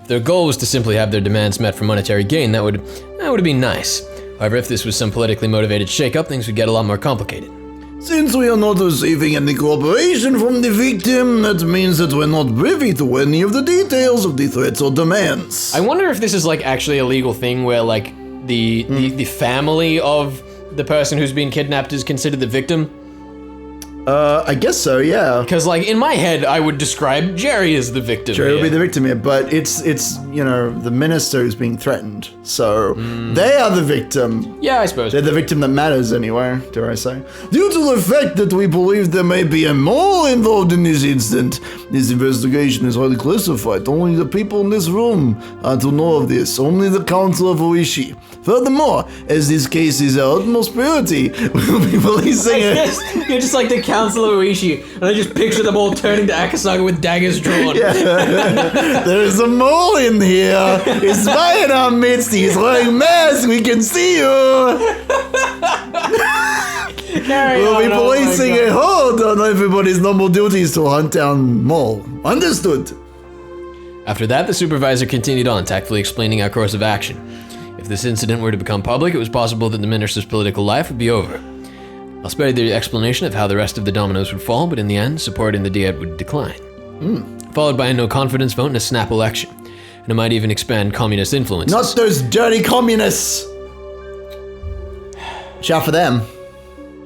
If their goal was to simply have their demands met for monetary gain, that would have been nice. However, if this was some politically motivated shakeup, things would get a lot more complicated. Since we are not receiving any cooperation from the victim, that means that we're not privy to any of the details of the threats or demands. I wonder if this is like actually a legal thing where like the family of the person who's been kidnapped is considered the victim. I guess so, yeah. Because like in my head, I would describe Jerry as the victim. Jerry will here. be the victim here, but it's you know, the minister is being threatened, so they are the victim. Yeah, I suppose. They're the victim that matters anyway, dare I say. Due to the fact that we believe there may be a mole involved in this incident, this investigation is highly classified. Only the people in this room are to know of this, only the Council of Oishi. Furthermore, as this case is our utmost priority, we'll be releasing it. You're just like the Council of Oishi, and I just picture them all turning to Akasaka with daggers drawn. Yeah. There's a mole in here. He's right in our midst. He's wearing masks. We can see you. We'll be placing a hold on everybody's normal duties to hunt down mole. Understood. After that, the supervisor continued on, tactfully explaining our course of action. If this incident were to become public, it was possible that the minister's political life would be over. I'll spare you the explanation of how the rest of the dominoes would fall, but in the end, support in the Diet would decline. Followed by a no-confidence vote and a snap election. And it might even expand communist influences. Not those dirty communists. Shout for them.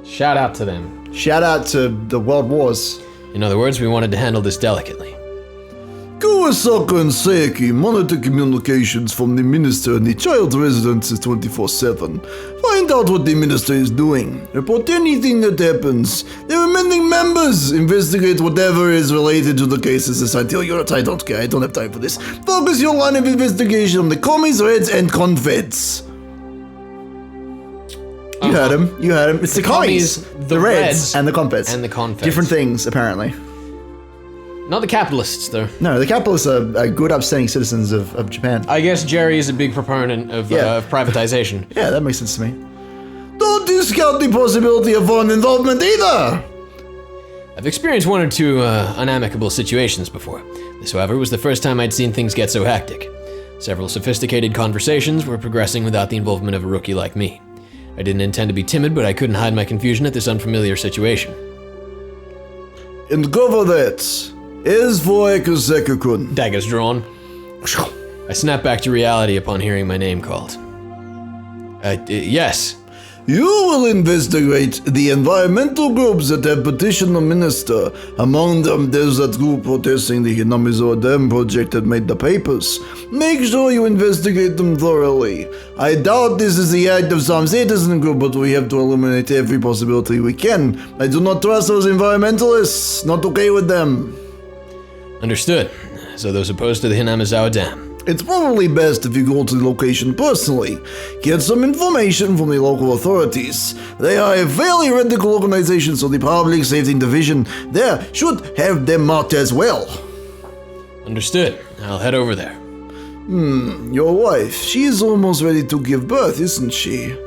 Shout out to them. Shout out to the world wars. In other words, we wanted to handle this delicately. Akasaka and Sayaki monitor communications from the minister and the child's residences 24/7. Find out what the minister is doing. Report anything that happens. The remaining members investigate whatever is related to the cases assigned. I don't care. I don't have time for this. Focus your line of investigation on the commies, reds, and confeds. You heard him. You heard him. It's the commies, the reds, and the confeds. And the confeds. Different things, apparently. Not the capitalists, though. No, the capitalists are good, upstanding citizens of Japan. I guess Jerry is a big proponent of privatization. Yeah, that makes sense to me. Don't discount the possibility of foreign involvement either! I've experienced one or two unamicable situations before. This, however, was the first time I'd seen things get so hectic. Several sophisticated conversations were progressing without the involvement of a rookie like me. I didn't intend to be timid, but I couldn't hide my confusion at this unfamiliar situation. And cover that. As for Akasaka-kun. Daggers drawn. I snapped back to reality upon hearing my name called. Yes. You will investigate the environmental groups that have petitioned the minister. Among them, there's that group protesting the Hinamizawa Dam project that made the papers. Make sure you investigate them thoroughly. I doubt this is the act of some citizen group, but we have to eliminate every possibility we can. I do not trust those environmentalists. Not okay with them. Understood. So those opposed to the Hinamizawa Dam. It's probably best if you go to the location personally. Get some information from the local authorities. They are a fairly radical organization, so the Public Safety Division there should have them marked as well. Understood. I'll head over there. Your wife, she is almost ready to give birth, isn't she?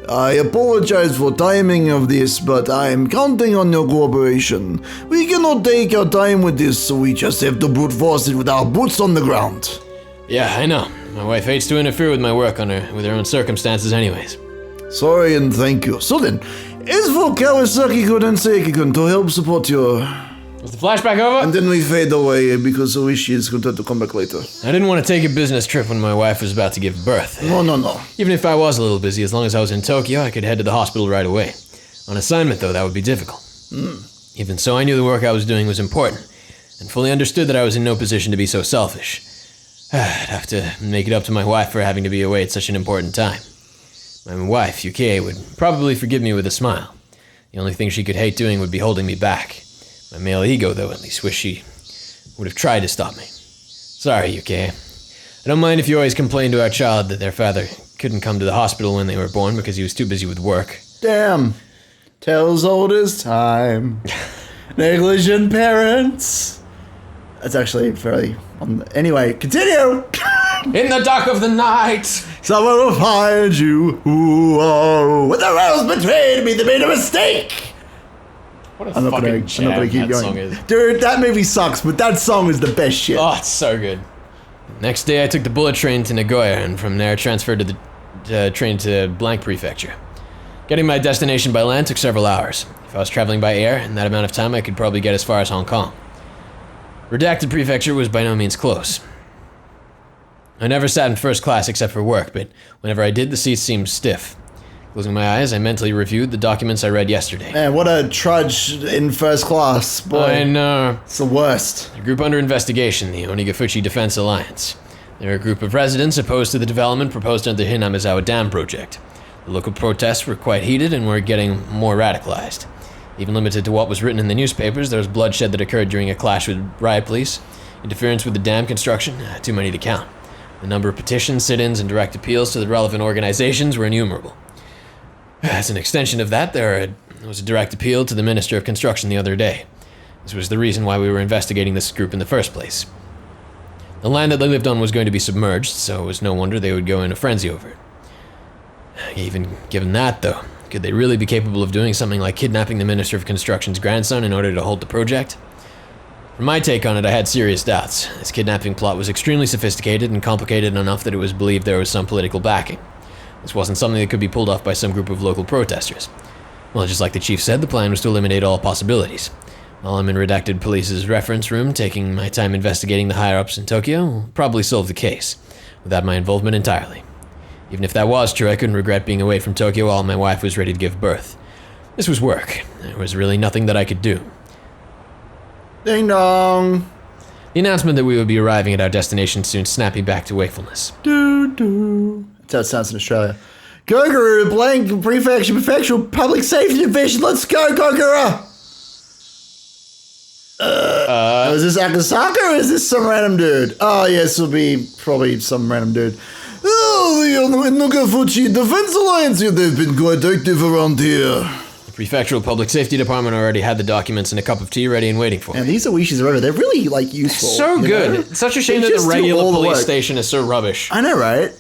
I apologize for timing of this, but I'm counting on your cooperation. We cannot take our time with this, so we just have to brute force it with our boots on the ground. Yeah, I know. My wife hates to interfere with my work with her own circumstances anyways. Sorry and thank you. So then, as for Kawasaki-kun and Seiki-kun to help support your... Is the flashback over? And then we fade away because Oishi is going to come back later. I didn't want to take a business trip when my wife was about to give birth. No. Even if I was a little busy, as long as I was in Tokyo, I could head to the hospital right away. On assignment, though, that would be difficult. Even so, I knew the work I was doing was important, and fully understood that I was in no position to be so selfish. I'd have to make it up to my wife for having to be away at such an important time. My wife, Yukie, would probably forgive me with a smile. The only thing she could hate doing would be holding me back. My male ego, though, at least wish she would have tried to stop me. Sorry, Yukie. I don't mind if you always complain to our child that their father couldn't come to the hospital when they were born because he was too busy with work. Damn. Tales old as time. Negligent parents. That's actually very... Anyway, continue! In the dark of the night! Someone will find you. Ooh, when the rose betrayed me, they made a mistake! What a fucking jam I'm not gonna keep that going. song is. Dude, that movie sucks, but that song is the best shit. Oh, it's so good. Next day, I took the bullet train to Nagoya, and from there transferred to the train to Blank Prefecture. Getting my destination by land took several hours. If I was traveling by air, in that amount of time, I could probably get as far as Hong Kong. Redacted Prefecture was by no means close. I never sat in first class except for work, but whenever I did, the seats seemed stiff. Closing my eyes, I mentally reviewed the documents I read yesterday. Man, what a trudge in first class. Boy, I know. It's the worst. A group under investigation, the Onigafuchi Defense Alliance. They're a group of residents opposed to the development proposed under the Hinamizawa Dam project. The local protests were quite heated and were getting more radicalized. Even limited to what was written in the newspapers, there was bloodshed that occurred during a clash with riot police, interference with the dam construction, too many to count. The number of petitions, sit-ins, and direct appeals to the relevant organizations were innumerable. As an extension of that, there was a direct appeal to the Minister of Construction the other day. This was the reason why we were investigating this group in the first place. The land that they lived on was going to be submerged, so it was no wonder they would go in a frenzy over it. Even given that, though, could they really be capable of doing something like kidnapping the Minister of Construction's grandson in order to halt the project? From my take on it, I had serious doubts. This kidnapping plot was extremely sophisticated and complicated enough that it was believed there was some political backing. This wasn't something that could be pulled off by some group of local protesters. Well, just like the chief said, the plan was to eliminate all possibilities. While I'm in redacted police's reference room, taking my time investigating the higher-ups in Tokyo, will probably solve the case, without my involvement entirely. Even if that was true, I couldn't regret being away from Tokyo while my wife was ready to give birth. This was work. There was really nothing that I could do. Ding dong. The announcement that we would be arriving at our destination soon snapped me back to wakefulness. That's how it sounds in Australia. Goguru, Blank Prefecture, Public Safety Division, let's go, Goguru! Is this Akasaka or is this some random dude? Oh, yes, it'll be probably some random dude. Oh, the Onigafuchi Defense Alliance, they've been quite active around here. The Prefectural Public Safety Department already had the documents and a cup of tea ready and waiting for me. And these Oishis are over. They're really, useful. So good. Know? It's such a shame They that the just do regular all the police work. station is so rubbish. I know, right?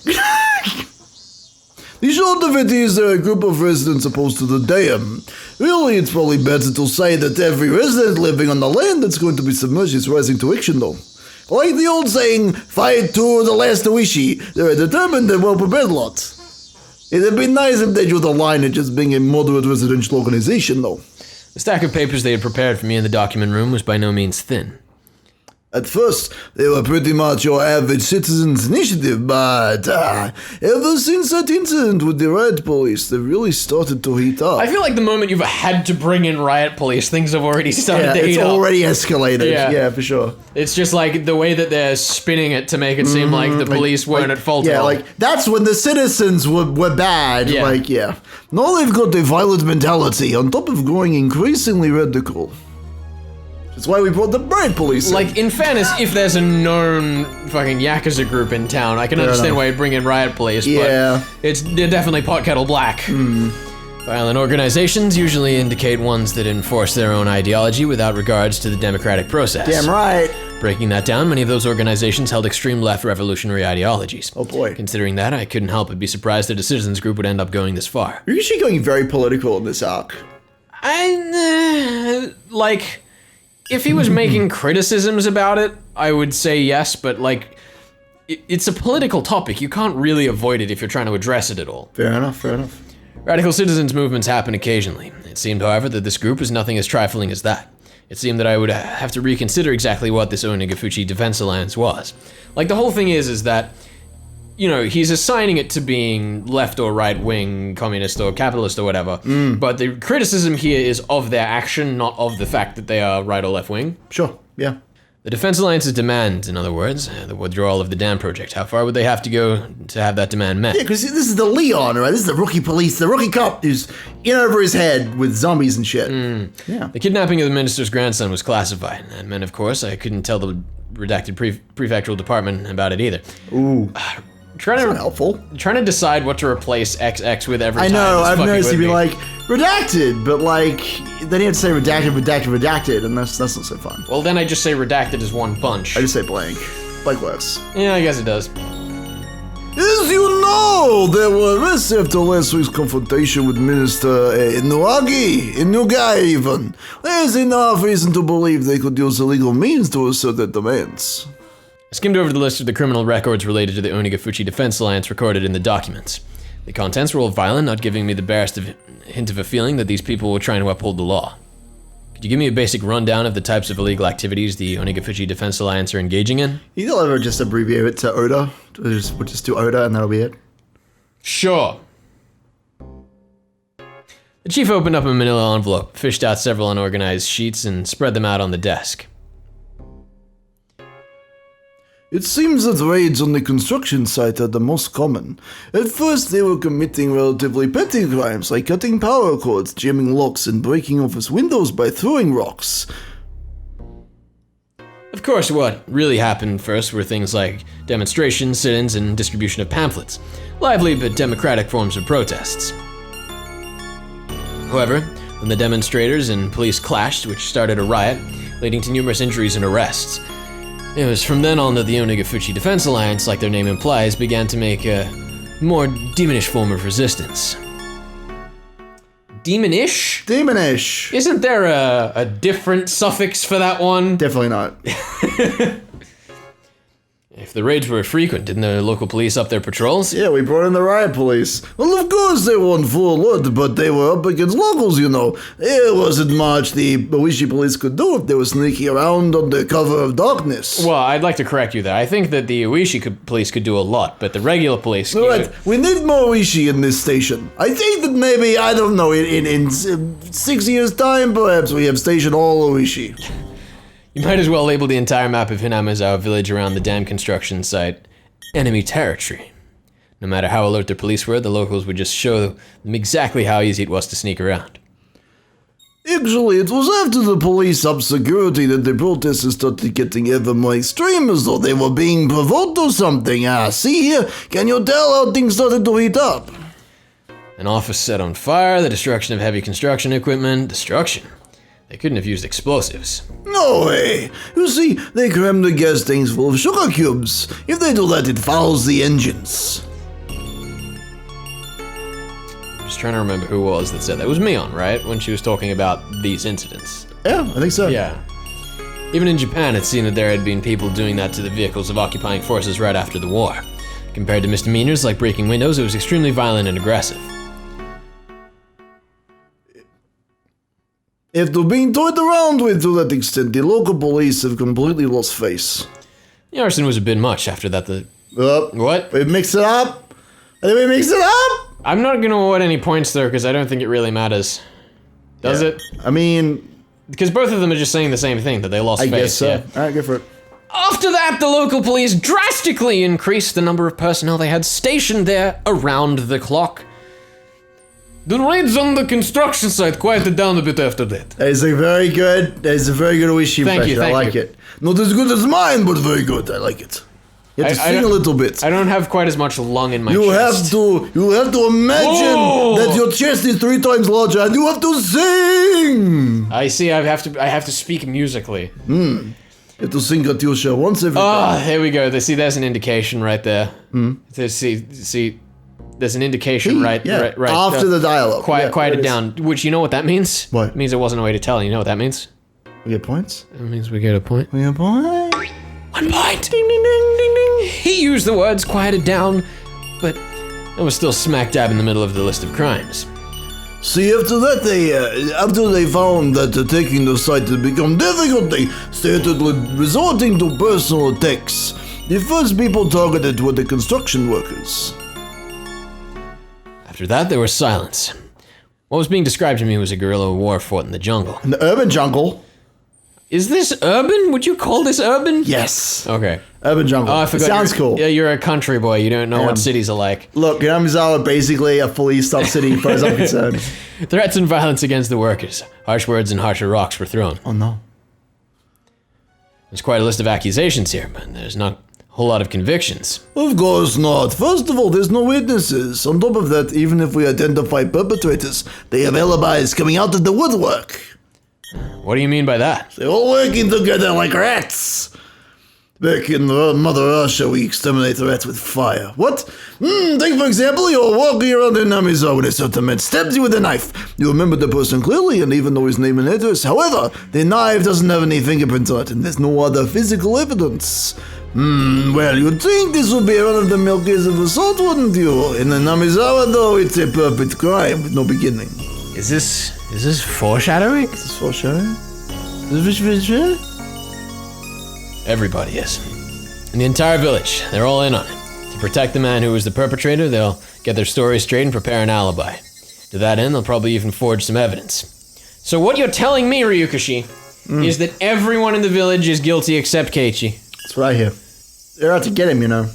These activities are a group of residents opposed to the dam. Really, it's probably better to say that every resident living on the land that's going to be submerged is rising to action, though. Like the old saying, fight to the last Oishi. They're a determined and well-prepared lot. It'd be nice if they drew the line at just being a moderate residential organization, though. The stack of papers they had prepared for me in the document room was by no means thin. At first, they were pretty much your average citizens' initiative, but ever since that incident with the riot police, they really started to heat up. I feel like the moment you've had to bring in riot police, things have already started to heat up. It's already escalated. Yeah, for sure. It's just like the way that they're spinning it to make it seem like the police weren't at fault at all. Yeah, like, that's when the citizens were bad. Yeah. Now they've got a violent mentality on top of growing increasingly radical. That's why we brought the riot police in. Like, in fairness, if there's a known fucking Yakuza group in town, I can understand why you'd bring in riot police, but they're definitely pot kettle black. Violent organizations usually indicate ones that enforce their own ideology without regards to the democratic process. Damn right. Breaking that down, many of those organizations held extreme left revolutionary ideologies. Oh boy. Considering that, I couldn't help but be surprised that a citizens group would end up going this far. You're usually going very political in this arc. If he was making criticisms about it, I would say yes, but like, it's a political topic. You can't really avoid it if you're trying to address it at all. Fair enough. Radical citizens movements happen occasionally. It seemed, however, that this group was nothing as trifling as that. It seemed that I would have to reconsider exactly what this Onigafuchi Defense Alliance was. Like, the whole thing is that, you know, he's assigning it to being left or right wing, communist or capitalist or whatever, but the criticism here is of their action, not of the fact that they are right or left wing. Sure, yeah. The Defense Alliance's demand, in other words, the withdrawal of the dam project. How far would they have to go to have that demand met? Yeah, because this is the Leon, right? This is the rookie police, the rookie cop who's in over his head with zombies and shit. Yeah. The kidnapping of the minister's grandson was classified. That meant, of course, I couldn't tell the redacted prefectural department about it either. Ooh. That's not helpful. Trying to decide what to replace XX with every time. I know, I've noticed you'd be like, redacted, but like, then you have to say redacted, and that's not so fun. Well, then I just say redacted as one punch. I just say blank. Blank works. Yeah, I guess it does. As you know, there were arrests after last week's confrontation with Minister Nugai even. There's enough reason to believe they could use illegal means to assert their demands. I skimmed over the list of the criminal records related to the Onigafuchi Defense Alliance recorded in the documents. The contents were all violent, not giving me the barest hint of a feeling that these people were trying to uphold the law. Could you give me a basic rundown of the types of illegal activities the Onigafuchi Defense Alliance are engaging in? You'll ever just abbreviate it to ODA? We'll just do ODA and that'll be it? Sure. The chief opened up a manila envelope, fished out several unorganized sheets, and spread them out on the desk. It seems that raids on the construction site are the most common. At first, they were committing relatively petty crimes like cutting power cords, jamming locks, and breaking office windows by throwing rocks. Of course, what really happened first were things like demonstrations, sit-ins, and distribution of pamphlets. Lively but democratic forms of protests. However, when the demonstrators and police clashed, which started a riot, leading to numerous injuries and arrests, it was from then on that the Onigafuchi Defense Alliance, like their name implies, began to make a more demonish form of resistance. Demonish? Demonish. Isn't there a different suffix for that one? Definitely not. If the raids were frequent, didn't the local police up their patrols? Yeah, we brought in the riot police. Well, of course they weren't full alert, but they were up against locals, you know. There wasn't much the Oishi police could do if they were sneaking around under cover of darkness. Well, I'd like to correct you there. I think that the Oishi police could do a lot, but the regular police... Right, we need more Oishi in this station. I think that maybe, I don't know, in 6 years' time, perhaps we have station all Oishi. You might as well label the entire map of Hinamizawa village around the dam construction site enemy territory. No matter how alert their police were, the locals would just show them exactly how easy it was to sneak around. Actually, it was after the police upped security that the protesters started getting ever more extreme, as though they were being provoked or something. See here, can you tell how things started to heat up? An office set on fire, the destruction of heavy construction equipment, destruction. They couldn't have used explosives. No way! You see, they crammed the gas tanks full of sugar cubes. If they do that, it fouls the engines. I'm just trying to remember who it was that said that. It was Mion, right? When she was talking about these incidents. Yeah, I think so. Yeah. Even in Japan, it seemed that there had been people doing that to the vehicles of occupying forces right after the war. Compared to misdemeanors like breaking windows, it was extremely violent and aggressive. After being toyed around with to that extent, the local police have completely lost face. The arson was a bit much after that. What? We mix it up? Did we mix it up? I'm not gonna award any points there because I don't think it really matters. Does it? I mean... Because both of them are just saying the same thing, that they lost I face. guess so. Yeah. Alright, go for it. After that, the local police drastically increased the number of personnel they had stationed there around the clock. The raids on the construction site quieted down a bit after that. That is a very good wish impression. I like it. Not as good as mine, but very good. I like it. You have to sing a little bit. I don't have quite as much lung in my You chest. you have to imagine that your chest is 3 times larger and you have to sing! I see, I have to speak musically. You have to sing Katyusha once every time. There we go. There's an indication right there. See, there's an indication right after the dialogue. Quiet it down. Which, you know what that means? What? It means there wasn't a way to tell. You know what that means? We get points? It means we get a point. We get a point? 1 point! Ding, ding, ding, ding, ding. He used the words quieted down, but it was still smack dab in the middle of the list of crimes. See, after that, after they found that taking the site had become difficult, they started resorting to personal attacks. The first people targeted were the construction workers. After that, there was silence. What was being described to me was a guerrilla war fought in the jungle. In the urban jungle? Is this urban? Would you call this urban? Yes. Okay. Urban jungle. Oh, I forgot. It sounds cool. Yeah, you're a country boy. You don't know what cities are like. Look, Yamizawa basically a fully stocked city, as far as I'm concerned. Threats and violence against the workers. Harsh words and harsher rocks were thrown. Oh no. There's quite a list of accusations here, but there's not a whole lot of convictions. Of course not. First of all, there's no witnesses. On top of that, even if we identify perpetrators, they have alibis coming out of the woodwork. What do you mean by that? They're all working together like rats. Back in Mother Russia, we exterminate the rats with fire. What? Take for example, you're walking around in Namizawa when a certain man stabs you with a knife. You remember the person clearly and even know his name and address. However, the knife doesn't have any fingerprints on it and there's no other physical evidence. Well, you'd think this would be one of the milk case of assault, wouldn't you? In the Namizawa, though, it's a perfect crime with no beginning. Is this foreshadowing? Is this foreshadowing? Is this foreshadowing? Everybody is. In the entire village, they're all in on it. To protect the man who was the perpetrator, they'll get their story straight and prepare an alibi. To that end, they'll probably even forge some evidence. So what you're telling me, Ryukashi, is that everyone in the village is guilty except Keiichi. That's what I hear. They're out to get him, you know.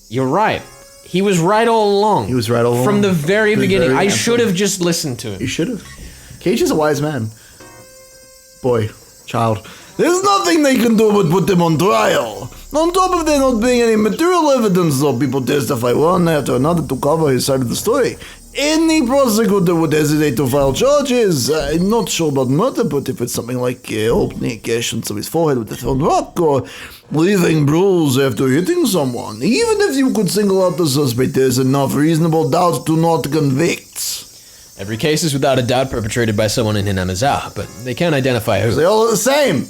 You're right. He was right all along. He was right all along. From the very beginning. very I answer. should have just listened to him. You should have. Keiichi's a wise man. Boy. Child. There's nothing they can do but put them on trial. On top of there not being any material evidence, though people testify one after another to cover his side of the story, any prosecutor would hesitate to file charges. I'm not sure about murder, but if it's something like opening a gash into his forehead with a thrown rock, or leaving bruise after hitting someone, even if you could single out the suspect, there's enough reasonable doubt to not convict. Every case is without a doubt perpetrated by someone in Hinamizawa, but they can't identify who. They all are the same.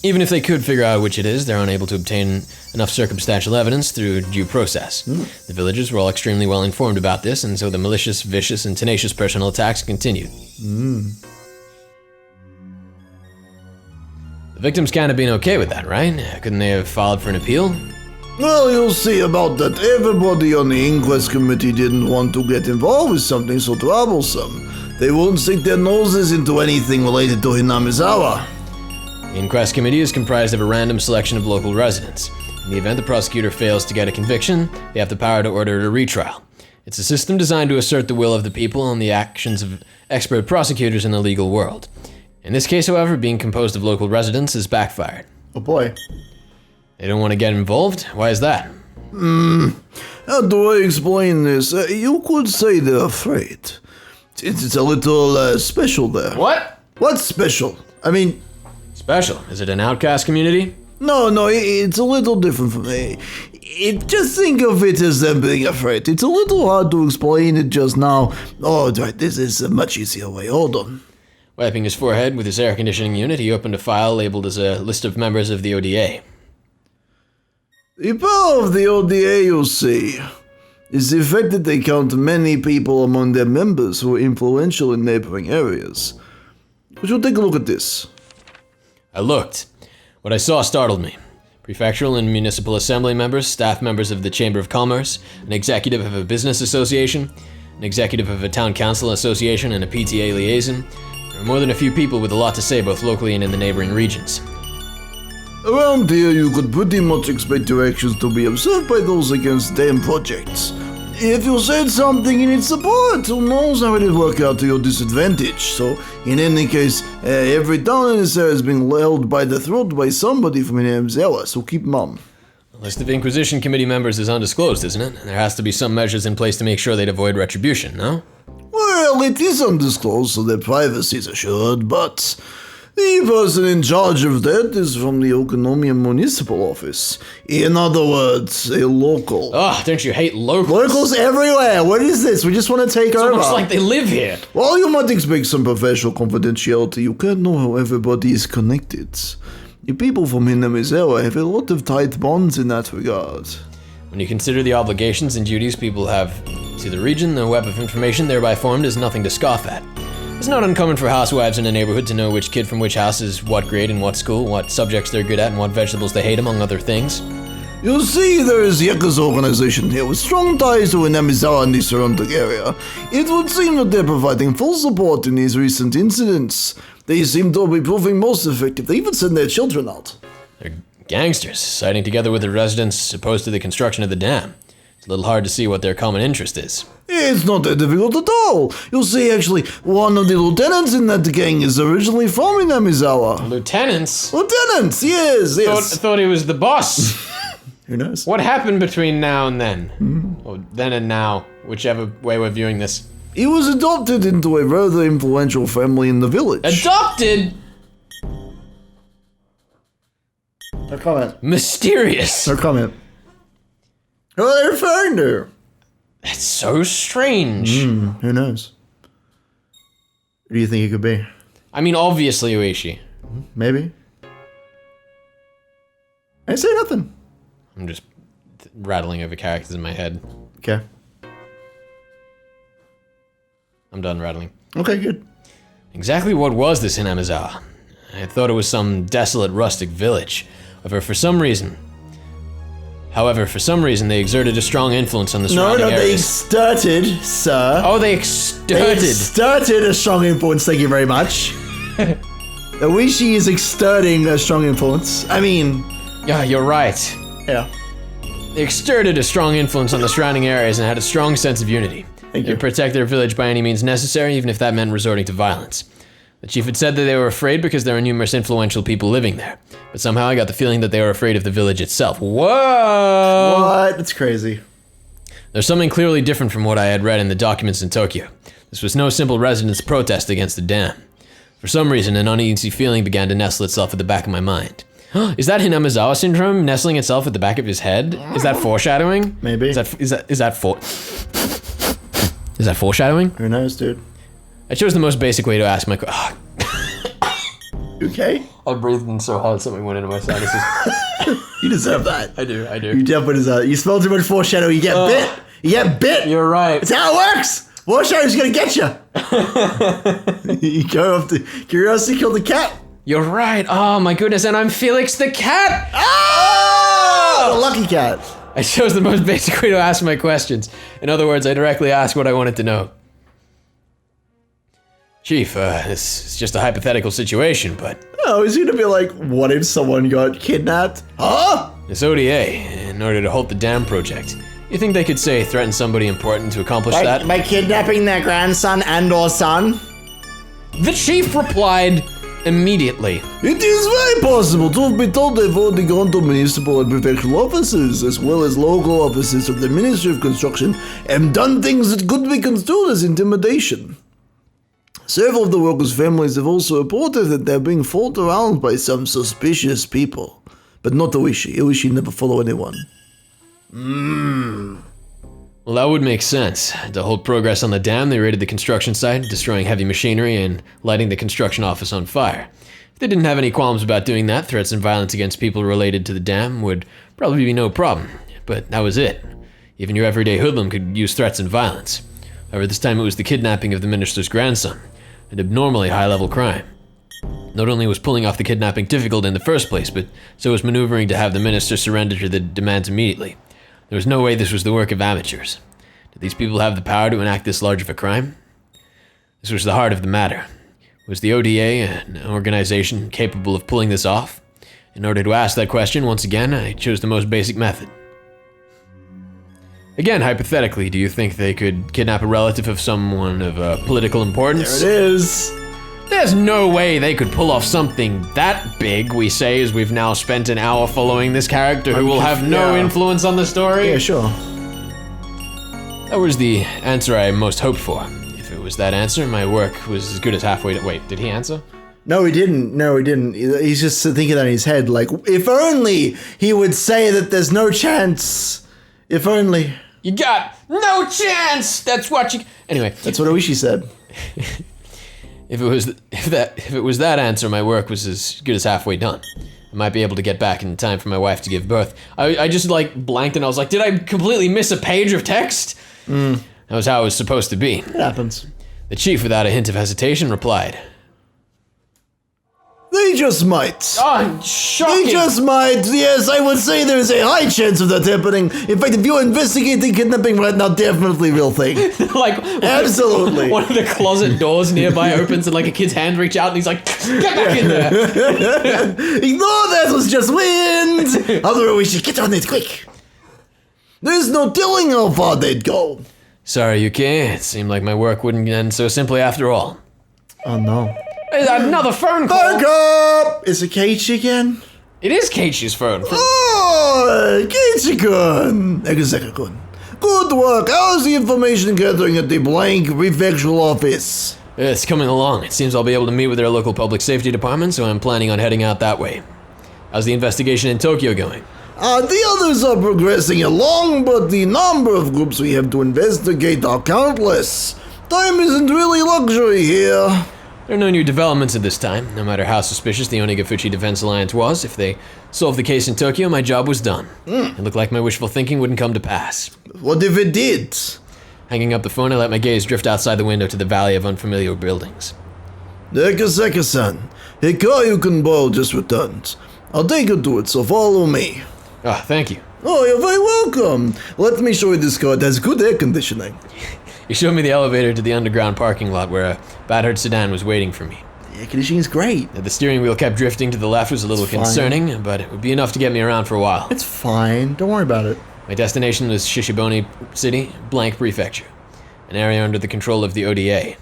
Even if they could figure out which it is, they're unable to obtain enough circumstantial evidence through due process. The villagers were all extremely well informed about this, and so the malicious, vicious, and tenacious personal attacks continued. The victims can't have been okay with that, right? Couldn't they have filed for an appeal? Well, you'll see about that. Everybody on the inquest committee didn't want to get involved with something so troublesome. They won't stick their noses into anything related to Hinamizawa. The inquest committee is comprised of a random selection of local residents. In the event the prosecutor fails to get a conviction, they have the power to order a retrial. It's a system designed to assert the will of the people and the actions of expert prosecutors in the legal world. In this case, however, being composed of local residents has backfired. Oh boy. They don't want to get involved? Why is that? How do I explain this? You could say they're afraid. It's a little special there. What? What's special? I mean... Special? Is it an outcast community? No, it's a little different from me. Just think of it as them being afraid. It's a little hard to explain it just now. Oh, right, this is a much easier way. Hold on. Wiping his forehead with his air conditioning unit, he opened a file labeled as a list of members of the ODA. The power of the ODA, you see, is the fact that they count many people among their members who are influential in neighboring areas. Could you take a look at this? I looked. What I saw startled me. Prefectural and municipal assembly members, staff members of the Chamber of Commerce, an executive of a business association, an executive of a town council association, and a PTA liaison. There are more than a few people with a lot to say both locally and in the neighboring regions. Around here, you could pretty much expect your actions to be observed by those against dam projects. If you said something in its support, who knows how it would work out to your disadvantage. So, in any case, every town in this area is being held by the throat by somebody from Inamzawa, so keep mum. The list of Inquisition Committee members is undisclosed, isn't it? There has to be some measures in place to make sure they'd avoid retribution, no? Well, it is undisclosed, so their privacy is assured, but the person in charge of that is from the Okonomia Municipal Office. In other words, a local. Oh, don't you hate locals? Locals everywhere! What is this? We just want to take over. It's almost like they live here. Well, you might expect some professional confidentiality. You can't know how everybody is connected. The people from Hinamizawa have a lot of tight bonds in that regard. When you consider the obligations and duties people have to the region, the web of information thereby formed is nothing to scoff at. It's not uncommon for housewives in a neighborhood to know which kid from which house is what grade in what school, what subjects they're good at, and what vegetables they hate, among other things. You see, there is Yaka's organization here with strong ties to Inamizawa and the surrounding area. It would seem that they're providing full support in these recent incidents. They seem to be proving most effective. They even send their children out. They're gangsters, siding together with the residents opposed to the construction of the dam. It's a little hard to see what their common interest is. It's not that difficult at all. You'll see, actually, one of the lieutenants in that gang is originally from Inamizawa. Lieutenants? Lieutenants, yes. Thought he was the boss. Who knows? What happened between now and then? Or then and now, whichever way we're viewing this. He was adopted into a rather influential family in the village. Adopted? No comment. Mysterious. No comment. Who are they referring to? That's so strange. Who knows? Who do you think it could be? I mean, obviously Ueshi. Maybe. I say nothing. I'm just rattling over characters in my head. Okay. I'm done rattling. Okay, good. Exactly what was this Inamizawa? I thought it was some desolate rustic village. However, for some reason, they exerted a strong influence on the surrounding areas. They exerted, sir. Oh, they exerted. They exerted a strong influence, thank you very much. Ueshi is exerting a strong influence. I mean... Yeah, you're right. Yeah. They exerted a strong influence on the surrounding areas and had a strong sense of unity. Thank you. They protect their village by any means necessary, even if that meant resorting to violence. The chief had said that they were afraid because there are numerous influential people living there. But somehow I got the feeling that they were afraid of the village itself. Whoa! What? That's crazy. There's something clearly different from what I had read in the documents in Tokyo. This was no simple residents' protest against the dam. For some reason, an uneasy feeling began to nestle itself at the back of my mind. Is that Hinamizawa syndrome nestling itself at the back of his head? Is that foreshadowing? Maybe. Is that foreshadowing? Who knows, dude? I chose the most basic way to ask my You okay? I breathed in so hard something went into my sinuses. You deserve that. I do. You definitely deserve it. You smell too much foreshadow, you get bit. You get bit. You're right. It's how it works. Foreshadow's gonna get you. You go off to curiosity, kill the cat. You're right. Oh my goodness, and I'm Felix the cat. Oh! The lucky cat. I chose the most basic way to ask my questions. In other words, I directly asked what I wanted to know. Chief, this is just a hypothetical situation, but... Oh, is he gonna be like, what if someone got kidnapped? Huh? This ODA, in order to halt the dam project, you think they could say threaten somebody important to accomplish that? By kidnapping their grandson and or son? The chief replied immediately. It is very possible. Truth be told, they've already gone to municipal and prefectural offices, as well as local offices of the Ministry of Construction, and done things that could be construed as intimidation. Several of the workers' families have also reported that they're being followed around by some suspicious people. But not Ueshi. Ueshi never follow anyone. Well, that would make sense. To hold progress on the dam, they raided the construction site, destroying heavy machinery and lighting the construction office on fire. If they didn't have any qualms about doing that, threats and violence against people related to the dam would probably be no problem. But that was it. Even your everyday hoodlum could use threats and violence. However, this time it was the kidnapping of the minister's grandson, an abnormally high-level crime. Not only was pulling off the kidnapping difficult in the first place, but so was maneuvering to have the minister surrender to the demands immediately. There was no way this was the work of amateurs. Did these people have the power to enact this large of a crime? This was the heart of the matter. Was the ODA an organization capable of pulling this off? In order to ask that question, once again, I chose the most basic method. Again, hypothetically, do you think they could kidnap a relative of someone of political importance? There it is. There's no way they could pull off something that big, we say, as we've now spent an hour following this character who will have no influence on the story. Yeah, sure. That was the answer I most hoped for. If it was that answer, my work was as good as halfway done. Wait, did he answer? No, he didn't. He's just thinking that in his head, like, if only he would say that there's no chance. If only. You got no chance! That's what you... Anyway. That's what Oishi said. If it was that answer, my work was as good as halfway done. I might be able to get back in time for my wife to give birth. I just like blanked and I was like, did I completely miss a page of text? That was how it was supposed to be. It happens. The chief, without a hint of hesitation, replied, They just might. "Oh, shocking! They just might. Yes, I would say there is a high chance of that happening. In fact, if you're investigating kidnapping right now, definitely real thing. Like Absolutely. One of the closet doors nearby opens and like a kid's hand reach out and he's like, get back in there. Ignore that was just wind. Otherwise, we should get on it quick. There's no telling how far they'd go. Sorry, Yuki. It seemed like my work wouldn't end so simply after all. Oh no. Another phone call. Back up! Is it Keiichi again? It is Keiichi's phone. Oh, Keiichi-kun. Akasaka-kun. Good work. How's the information gathering at the blank prefectural office? It's coming along. It seems I'll be able to meet with their local public safety department, so I'm planning on heading out that way. How's the investigation in Tokyo going? The others are progressing along, but the number of groups we have to investigate are countless. Time isn't really luxury here. There are no new developments at this time. No matter how suspicious the Onigafuchi Defense Alliance was, if they solved the case in Tokyo, my job was done. It looked like my wishful thinking wouldn't come to pass. What if it did? Hanging up the phone, I let my gaze drift outside the window to the valley of unfamiliar buildings. Akasaka-san, Hikari-kun just returned. I'll take you to it, so follow me. Ah, thank you. Oh, you're very welcome. Let me show you this car. It has good air conditioning. You showed me the elevator to the underground parking lot where a battered sedan was waiting for me. The air conditioning is great. The steering wheel kept drifting to the left was a little concerning, but it would be enough to get me around for a while. It's fine. Don't worry about it. My destination was Shishibone City, Blank Prefecture, an area under the control of the ODA.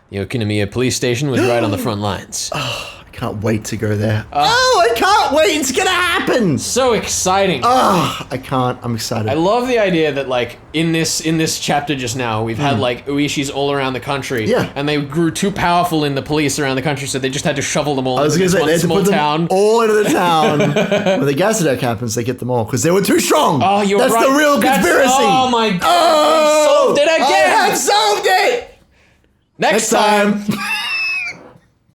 The Okinomiya police station was right on the front lines. I can't wait to go there. I can't wait. It's gonna happen. So exciting. I can't. I'm excited. I love the idea that like in this chapter just now we've had like Uishis all around the country, Yeah. and they grew too powerful in the police around the country, so they just had to shovel them all I was into gonna this say, they one had to small put them town. all into the town. When the gas attack happens, they get them all because they were too strong. Oh, you're That's right. the real conspiracy. Oh my god! Oh, You solved it again. I have solved it. Next time.